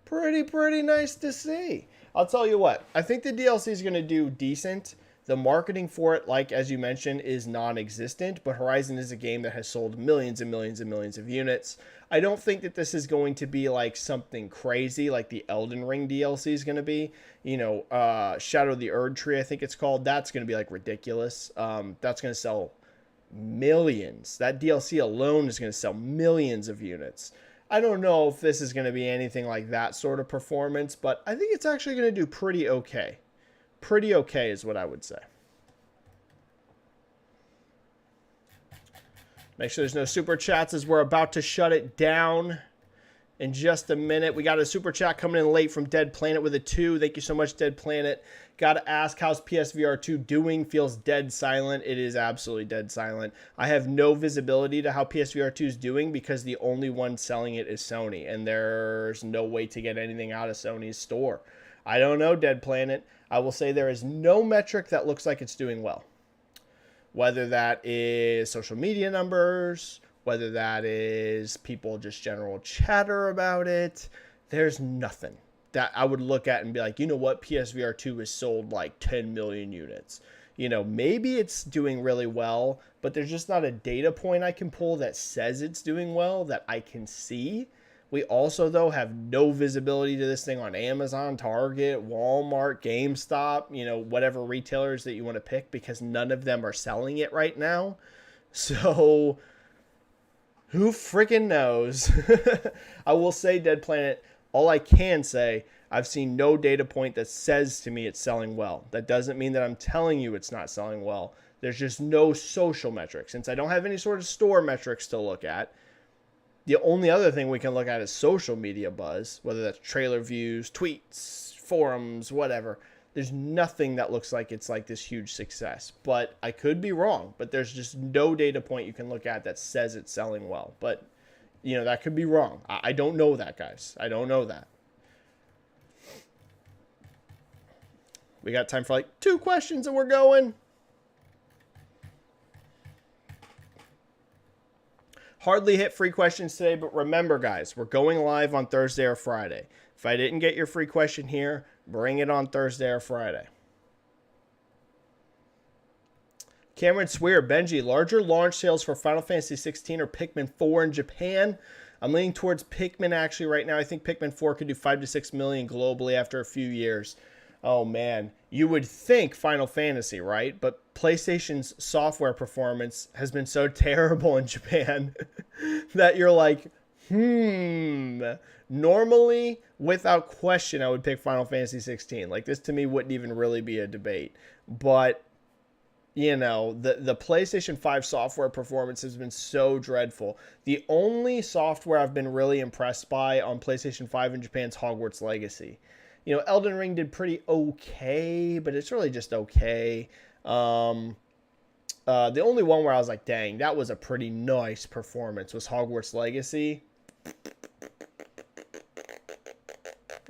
[SPEAKER 1] Pretty nice to see. I'll tell you what, I think the DLC is going to do decent. The marketing for it, like as you mentioned, is non-existent, but Horizon is a game that has sold millions and millions and millions of units. I don't think that this is going to be like something crazy like the Elden Ring DLC is going to be. You know, Shadow of the Erd Tree, I think it's called. That's going to be like ridiculous. That's going to sell millions. That DLC alone is going to sell millions of units. I don't know if this is going to be anything like that sort of performance, but I think it's actually going to do pretty okay. Pretty okay is what I would say. Make sure there's no super chats as we're about to shut it down in just a minute. We got a super chat coming in late from Dead Planet with a 2. Thank you so much, Dead Planet. Got to ask, how's PSVR 2 doing? Feels dead silent. It is absolutely dead silent. I have no visibility to how PSVR 2 is doing because the only one selling it is Sony, and there's no way to get anything out of Sony's store. I don't know, Dead Planet. I will say there is no metric that looks like it's doing well. Whether that is social media numbers, whether that is people just general chatter about it, there's nothing that I would look at and be like, you know what, PSVR 2 has sold like 10 million units. You know, maybe it's doing really well, but there's just not a data point I can pull that says it's doing well that I can see. We also, though, have no visibility to this thing on Amazon, Target, Walmart, GameStop, you know, whatever retailers that you want to pick, because none of them are selling it right now. So, who freaking knows? I will say, Dead Planet, all I can say, I've seen no data point that says to me it's selling well. That doesn't mean that I'm telling you it's not selling well. There's just no social metrics. Since I don't have any sort of store metrics to look at, the only other thing we can look at is social media buzz, whether that's trailer views, tweets, forums, whatever. There's nothing that looks like it's like this huge success. But I could be wrong. But there's just no data point you can look at that says it's selling well. But, you know, that could be wrong. I don't know that, guys. I don't know that. We got time for like 2 questions and we're going. Hardly hit free questions today, but remember, guys, we're going live on Thursday or Friday. If I didn't get your free question here, bring it on Thursday or Friday. Cameron Swear, Benji, larger launch sales for Final Fantasy 16 or Pikmin 4 in Japan? I'm leaning towards Pikmin actually right now. I think Pikmin 4 could do 5 to 6 million globally after a few years. Oh man, you would think Final Fantasy, right? But PlayStation's software performance has been so terrible in Japan that you're like, Normally, without question, I would pick Final Fantasy 16. Like, this to me wouldn't even really be a debate. But, you know, the PlayStation 5 software performance has been so dreadful. The only software I've been really impressed by on PlayStation 5 in Japan is Hogwarts Legacy. You know, Elden Ring did pretty okay, but it's really just okay. The only one where I was like, dang, that was a pretty nice performance was Hogwarts Legacy.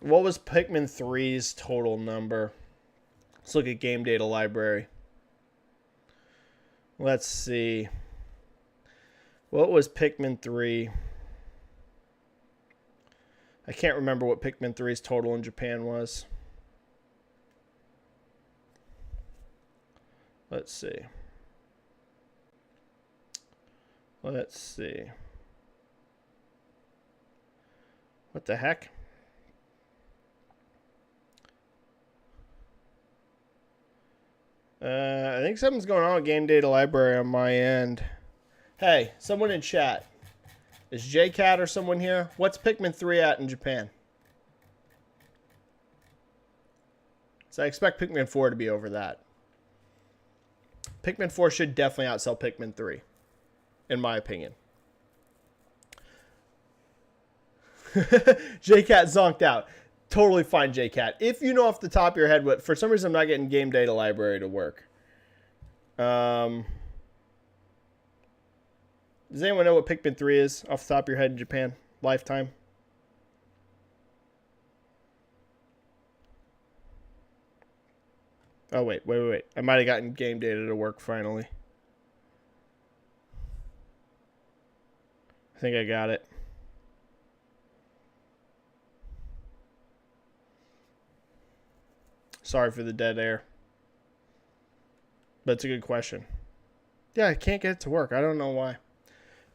[SPEAKER 1] What was Pikmin 3's total number? Let's look at Game Data Library. Let's see. What was Pikmin 3? I can't remember what Pikmin 3's total in Japan was. Let's see. Let's see. What the heck? I think something's going on with Game Data Library on my end. Hey, someone in chat. Is JCat or someone here? What's Pikmin 3 at in Japan? So I expect Pikmin 4 to be over that. Pikmin 4 should definitely outsell Pikmin 3, in my opinion. JCat zonked out. Totally fine, JCat. If you know off the top of your head what, for some reason I'm not getting game data library to work. Does anyone know what Pikmin 3 is off the top of your head in Japan? Lifetime? Oh, wait. I might have gotten game data to work finally. I think I got it. Sorry for the dead air. But it's a good question. Yeah, I can't get it to work. I don't know why.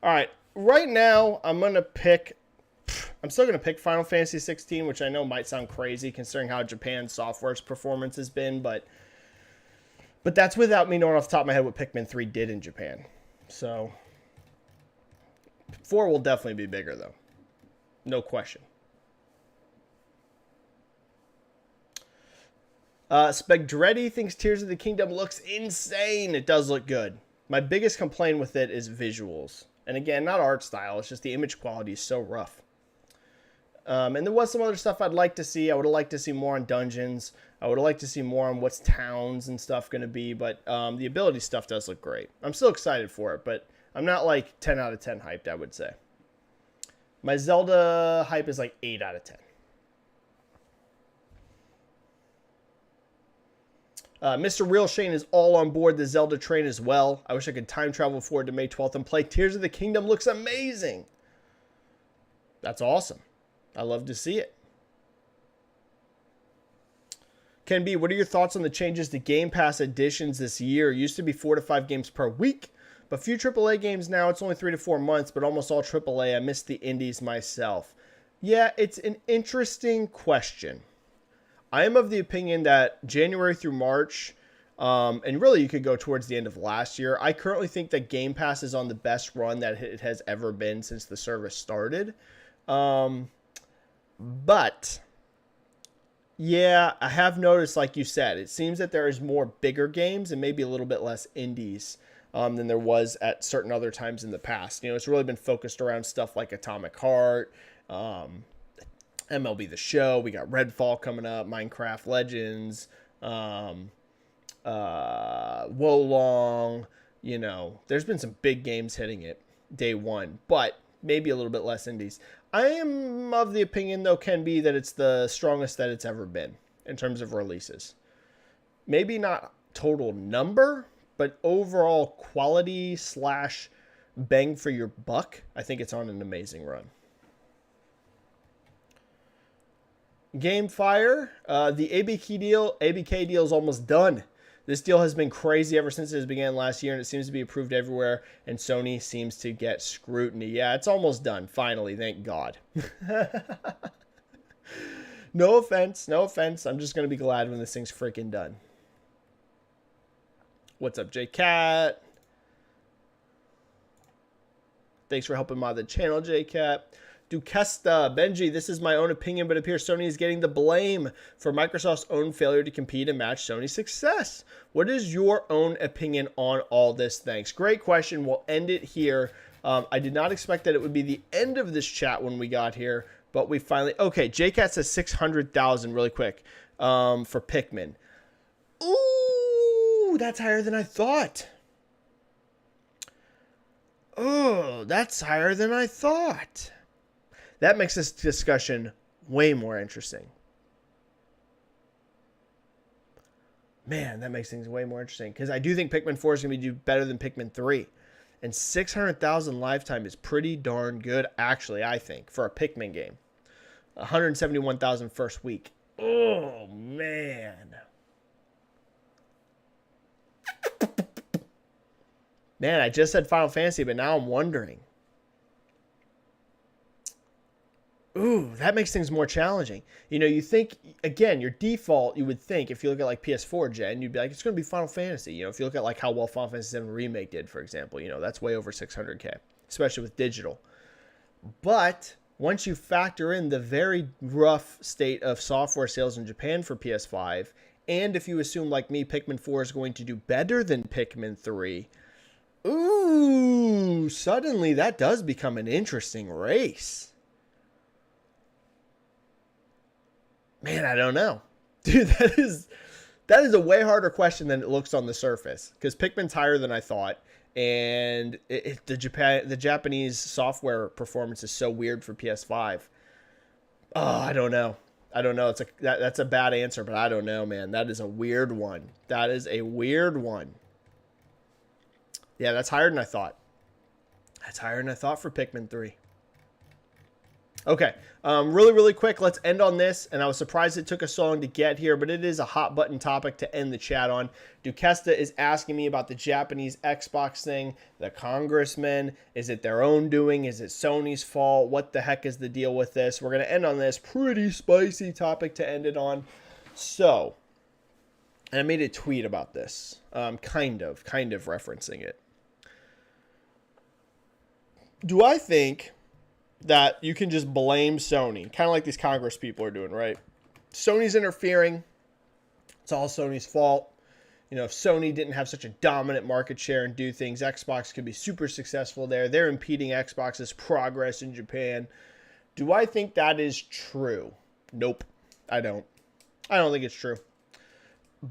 [SPEAKER 1] All right. Right now, I'm still going to pick Final Fantasy 16, which I know might sound crazy considering how Japan's software's performance has been, but that's without me knowing off the top of my head what Pikmin 3 did in Japan. So 4 will definitely be bigger, though. No question. Spegdretti thinks Tears of the Kingdom looks insane. It does look good. My biggest complaint with it is visuals. And again, not art style. It's just the image quality is so rough. And there was some other stuff I'd like to see. I would have liked to see more on dungeons. I would have liked to see more on what's towns and stuff going to be. But the ability stuff does look great. I'm still excited for it, but I'm not like 10 out of 10 hyped, I would say. My Zelda hype is like 8 out of 10. Mr. Real Shane is all on board the Zelda train as well. I wish I could time travel forward to May 12th and play Tears of the Kingdom. Looks amazing. That's awesome. I love to see it. Ken B, what are your thoughts on the changes to Game Pass additions this year? It used to be 4 to 5 games per week, but few AAA games now, it's only 3 to 4 months, but almost all AAA. I miss the indies myself. Yeah, it's an interesting question. I am of the opinion that January through March, and really you could go towards the end of last year, I currently think that Game Pass is on the best run that it has ever been since the service started. But, yeah, I have noticed, like you said, it seems that there is more bigger games and maybe a little bit less indies than there was at certain other times in the past. You know, it's really been focused around stuff like Atomic Heart, MLB The Show, we got Redfall coming up, Minecraft Legends, Wolong, you know, there's been some big games hitting it day one, but maybe a little bit less indies. I am of the opinion, though, Ken B, that it's the strongest that it's ever been in terms of releases. Maybe not total number, but overall quality / bang for your buck, I think it's on an amazing run. Gamefire, the ABK deal is almost done. This deal has been crazy ever since it began last year, and it seems to be approved everywhere, and Sony seems to get scrutiny. Yeah, it's almost done, finally, thank God. No offense. I'm just going to be glad when this thing's freaking done. What's up, JCat? Thanks for helping mod the channel, JCat. Duquesta, Benji, this is my own opinion, but it appears Sony is getting the blame for Microsoft's own failure to compete and match Sony's success. What is your own opinion on all this? Thanks. Great question. We'll end it here. I did not expect that it would be the end of this chat when we got here, but we finally... Okay, JCat says 600,000 really quick for Pikmin. Ooh, that's higher than I thought. Oh, that's higher than I thought. That makes this discussion way more interesting. Man, that makes things way more interesting. Because I do think Pikmin 4 is going to do better than Pikmin 3. And 600,000 lifetime is pretty darn good, actually, I think, for a Pikmin game. 171,000 first week. Oh, man. Man, I just said Final Fantasy, but now I'm wondering. Ooh, that makes things more challenging. You know, you think, again, your default, you would think, if you look at like PS4 gen, you'd be like, it's going to be Final Fantasy. You know, if you look at like how well Final Fantasy 7 Remake did, for example, you know, that's way over 600K, especially with digital. But once you factor in the very rough state of software sales in Japan for PS5 and if you assume, like me, Pikmin 4 is going to do better than Pikmin 3, ooh, suddenly that does become an interesting race. Man, I don't know. Dude, that is a way harder question than it looks on the surface, because Pikmin's higher than I thought, and the Japanese software performance is so weird for PS5. Oh, I don't know. That's a bad answer, but I don't know, man. That is a weird one. That is a weird one. Yeah, that's higher than I thought. That's higher than I thought for Pikmin 3. Okay, really quick, let's end on this. And I was surprised it took us so long to get here, but it is a hot button topic to end the chat on. Duquesta is asking me about the Japanese Xbox thing, the congressman. Is it their own doing? Is it Sony's fault? What the heck is the deal with this? We're going to end on this pretty spicy topic to end it on. So, and I made a tweet about this, kind of referencing it. Do I think that you can just blame Sony, kind of like these Congress people are doing, right? Sony's interfering. It's all Sony's fault. You know, if Sony didn't have such a dominant market share and do things, Xbox could be super successful there. They're impeding Xbox's progress in Japan. Do I think that is true? Nope, I don't. I don't think it's true.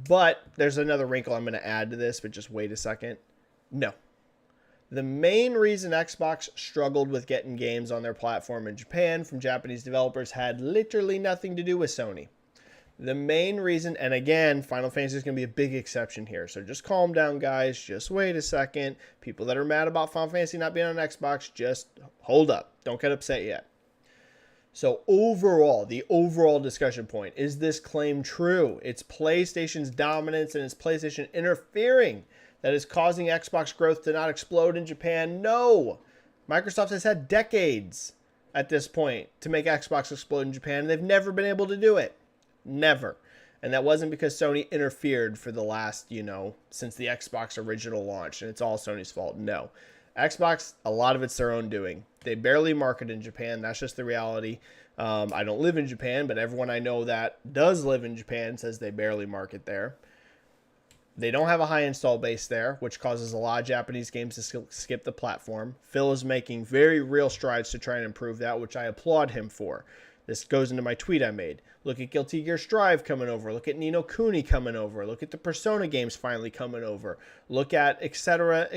[SPEAKER 1] But there's another wrinkle I'm going to add to this, but just wait a second. No. The main reason Xbox struggled with getting games on their platform in Japan from Japanese developers had literally nothing to do with Sony. The main reason, and again, Final Fantasy is going to be a big exception here, so just calm down, guys. Just wait a second. People that are mad about Final Fantasy not being on Xbox, just hold up. Don't get upset yet. So overall, the overall discussion point, is this claim true? It's PlayStation's dominance and it's PlayStation interfering that is causing Xbox growth to not explode in Japan? No. Microsoft has had decades at this point to make Xbox explode in Japan, and they've never been able to do it. Never. And that wasn't because Sony interfered for the last, since the Xbox original launch, and it's all Sony's fault. No. Xbox, a lot of it's their own doing. They barely market in Japan. That's just the reality. I don't live in Japan, but everyone I know that does live in Japan says they barely market there. They don't have a high install base there, which causes a lot of Japanese games to skip the platform. Phil is making very real strides to try and improve that, which I applaud him for. This goes into my tweet I made. Look at Guilty Gear Strive coming over. Look at Ni no Kuni coming over. Look at the Persona games finally coming over. Look at etc.,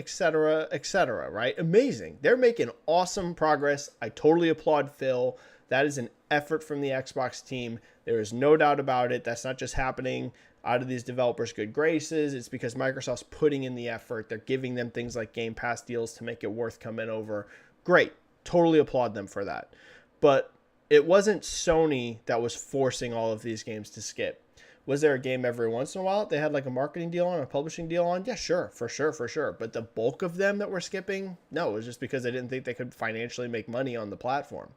[SPEAKER 1] right? Amazing. They're making awesome progress. I totally applaud Phil. That is an effort from the Xbox team. There is no doubt about it. That's not just happening out of these developers' good graces. It's because Microsoft's putting in the effort. They're giving them things like Game Pass deals to make it worth coming over. Great. Totally applaud them for that. But it wasn't Sony that was forcing all of these games to skip. Was there a game every once in a while they had like a marketing deal on, a publishing deal on? Yeah, sure, for sure. But the bulk of them that were skipping, no, it was just because they didn't think they could financially make money on the platform.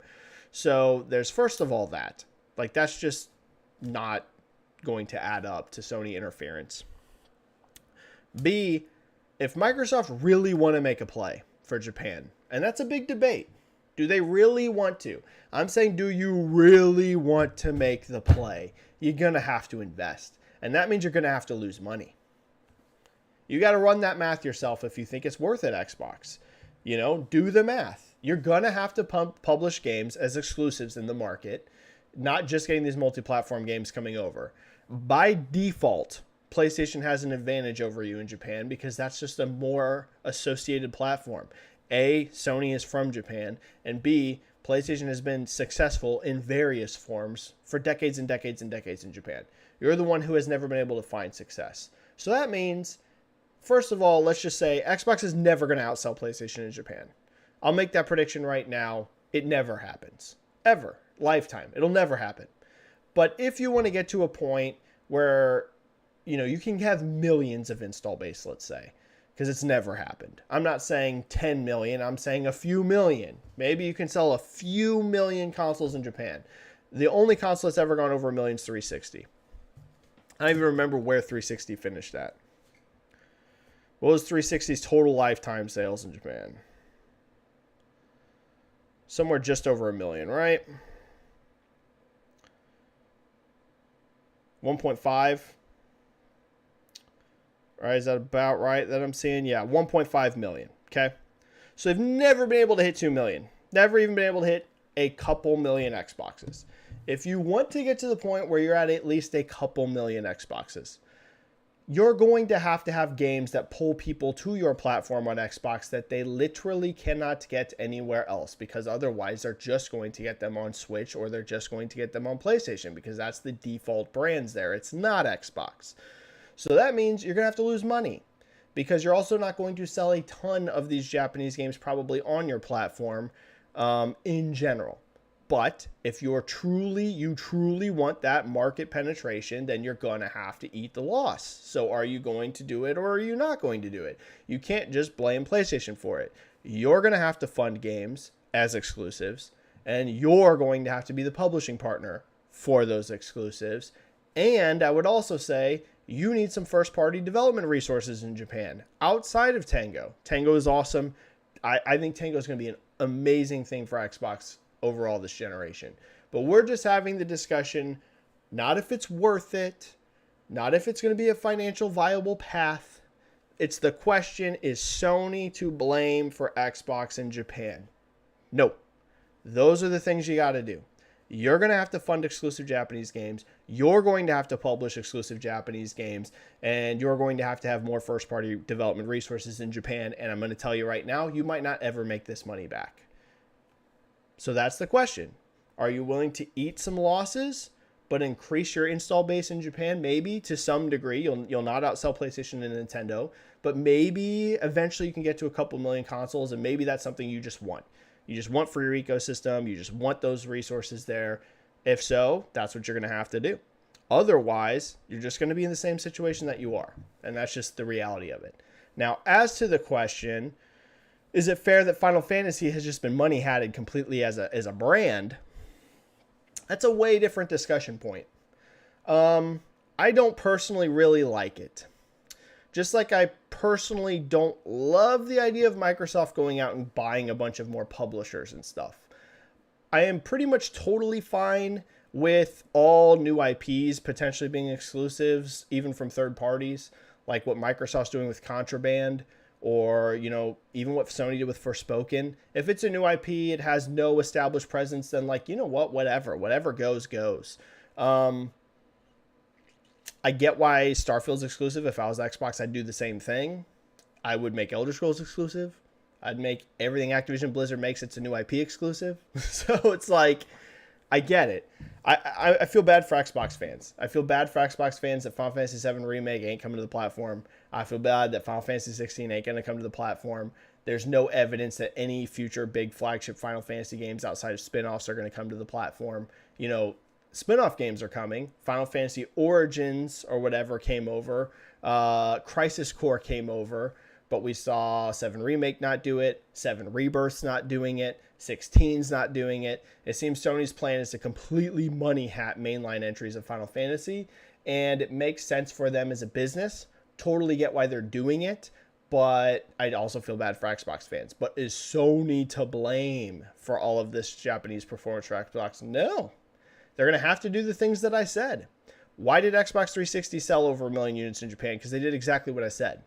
[SPEAKER 1] So there's first of all that. Like, that's just not going to add up to Sony interference. B, if Microsoft really want to make a play for Japan, and that's a big debate, do they really want to? I'm saying, do you really want to make the play? You're going to have to invest, and that means you're going to have to lose money. You got to run that math yourself if you think it's worth it, Xbox. Do the math. You're going to have to publish games as exclusives in the market, not just getting these multi-platform games coming over. By default, PlayStation has an advantage over you in Japan because that's just a more associated platform. A, Sony is from Japan, and B, PlayStation has been successful in various forms for decades and decades and decades in Japan. You're the one who has never been able to find success. So that means, first of all, let's just say Xbox is never going to outsell PlayStation in Japan. I'll make that prediction right now. It never happens. Ever. Lifetime. It'll never happen. But if you want to get to a point where, you can have millions of install base, let's say, because it's never happened. I'm not saying 10 million. I'm saying a few million. Maybe you can sell a few million consoles in Japan. The only console that's ever gone over a million is 360. I don't even remember where 360 finished at. What was 360's total lifetime sales in Japan? Somewhere just over a million, right? 1.5. Right? Is that about right that I'm seeing? Yeah, 1.5 million. Okay. So they've never been able to hit 2 million. Never even been able to hit a couple million Xboxes. If you want to get to the point where you're at least a couple million Xboxes, you're going to have games that pull people to your platform on Xbox that they literally cannot get anywhere else, because otherwise they're just going to get them on Switch or they're just going to get them on PlayStation, because that's the default brands there. It's not Xbox. So that means you're going to have to lose money, because you're also not going to sell a ton of these Japanese games probably on your platform in general. But if you truly want that market penetration, then you're going to have to eat the loss. So are you going to do it or are you not going to do it? You can't just blame PlayStation for it. You're going to have to fund games as exclusives, and you're going to have to be the publishing partner for those exclusives. And I would also say you need some first-party development resources in Japan outside of Tango. Tango is awesome. I think Tango is going to be an amazing thing for Xbox overall this generation. But we're just having the discussion, not if it's worth it, not if it's going to be a financial viable path. It's the question, is Sony to blame for Xbox in Japan? No. Those are the things you got to do. You're going to have to fund exclusive Japanese games. You're going to have to publish exclusive Japanese games. And you're going to have more first-party development resources in Japan. And I'm going to tell you right now, you might not ever make this money back. So that's the question. Are you willing to eat some losses, but increase your install base in Japan? Maybe to some degree. You'll not outsell PlayStation and Nintendo, but maybe eventually you can get to a couple million consoles, and maybe that's something you just want. You just want for your ecosystem. You just want those resources there. If so, that's what you're going to have to do. Otherwise, you're just going to be in the same situation that you are, and that's just the reality of it. Now, as to the question, is it fair that Final Fantasy has just been money-hatted completely as a brand? That's a way different discussion point. I don't personally really like it. Just like I personally don't love the idea of Microsoft going out and buying a bunch of more publishers and stuff. I am pretty much totally fine with all new IPs potentially being exclusives, even from third parties, like what Microsoft's doing with Contraband, or, even what Sony did with Forspoken. If it's a new IP, it has no established presence, then whatever goes. I get why Starfield's exclusive. If I was Xbox, I'd do the same thing. I would make Elder Scrolls exclusive. I'd make everything Activision Blizzard makes, it's a new IP exclusive. So it's like, I get it. I feel bad for Xbox fans. I feel bad for Xbox fans that Final Fantasy VII Remake ain't coming to the platform. I feel bad that Final Fantasy 16 ain't going to come to the platform. There's no evidence that any future big flagship Final Fantasy games outside of spin-offs are going to come to the platform. Spin-off games are coming. Final Fantasy Origins or whatever came over. Crisis Core came over. But we saw 7 Remake not do it. 7 Rebirth's not doing it. 16's not doing it. It seems Sony's plan is to completely money hat mainline entries of Final Fantasy. And it makes sense for them as a business. Totally get why they're doing it. But I also feel bad for Xbox fans. But is Sony to blame for all of this Japanese performance for Xbox? No. They're going to have to do the things that I said. Why did Xbox 360 sell over 1 million units in Japan? Because they did exactly what I said.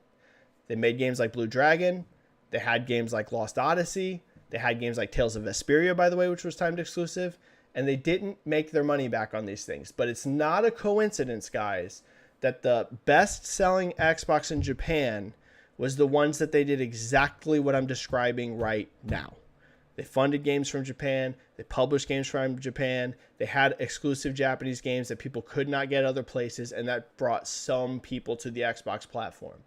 [SPEAKER 1] They made games like Blue Dragon. They had games like Lost Odyssey. They had games like Tales of Vesperia, by the way, which was timed exclusive. And they didn't make their money back on these things. But it's not a coincidence, guys, that the best-selling Xbox in Japan was the ones that they did exactly what I'm describing right now. They funded games from Japan. They published games from Japan. They had exclusive Japanese games that people could not get other places, and that brought some people to the Xbox platform.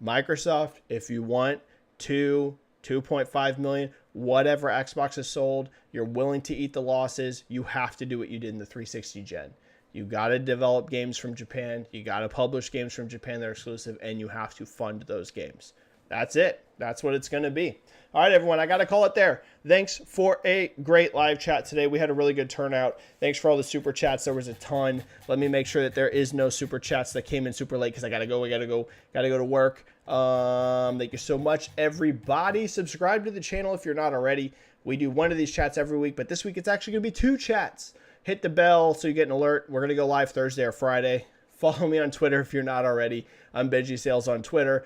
[SPEAKER 1] Microsoft, if you want 2.5 million, whatever Xbox has sold, you're willing to eat the losses, you have to do what you did in the 360 gen. You got to develop games from Japan. You got to publish games from Japan that are exclusive, and you have to fund those games. That's it. That's what it's going to be. All right, everyone, I got to call it there. Thanks for a great live chat today. We had a really good turnout. Thanks for all the super chats. There was a ton. Let me make sure that there is no super chats that came in super late because I got to go. I got to go to work. Thank you so much, everybody. Subscribe to the channel if you're not already. We do one of these chats every week, but this week it's actually going to be 2 chats. Hit the bell so you get an alert. We're going to go live Thursday or Friday. Follow me on Twitter if you're not already. I'm Benji-Sales on Twitter.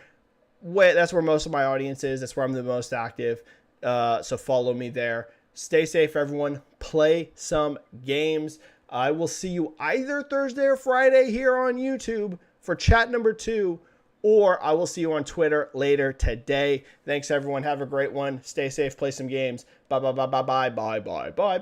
[SPEAKER 1] That's where most of my audience is. That's where I'm the most active. So follow me there. Stay safe, everyone. Play some games. I will see you either Thursday or Friday here on YouTube for chat number 2, or I will see you on Twitter later today. Thanks, everyone. Have a great one. Stay safe. Play some games. Bye, bye, bye, bye, bye, bye, bye, bye.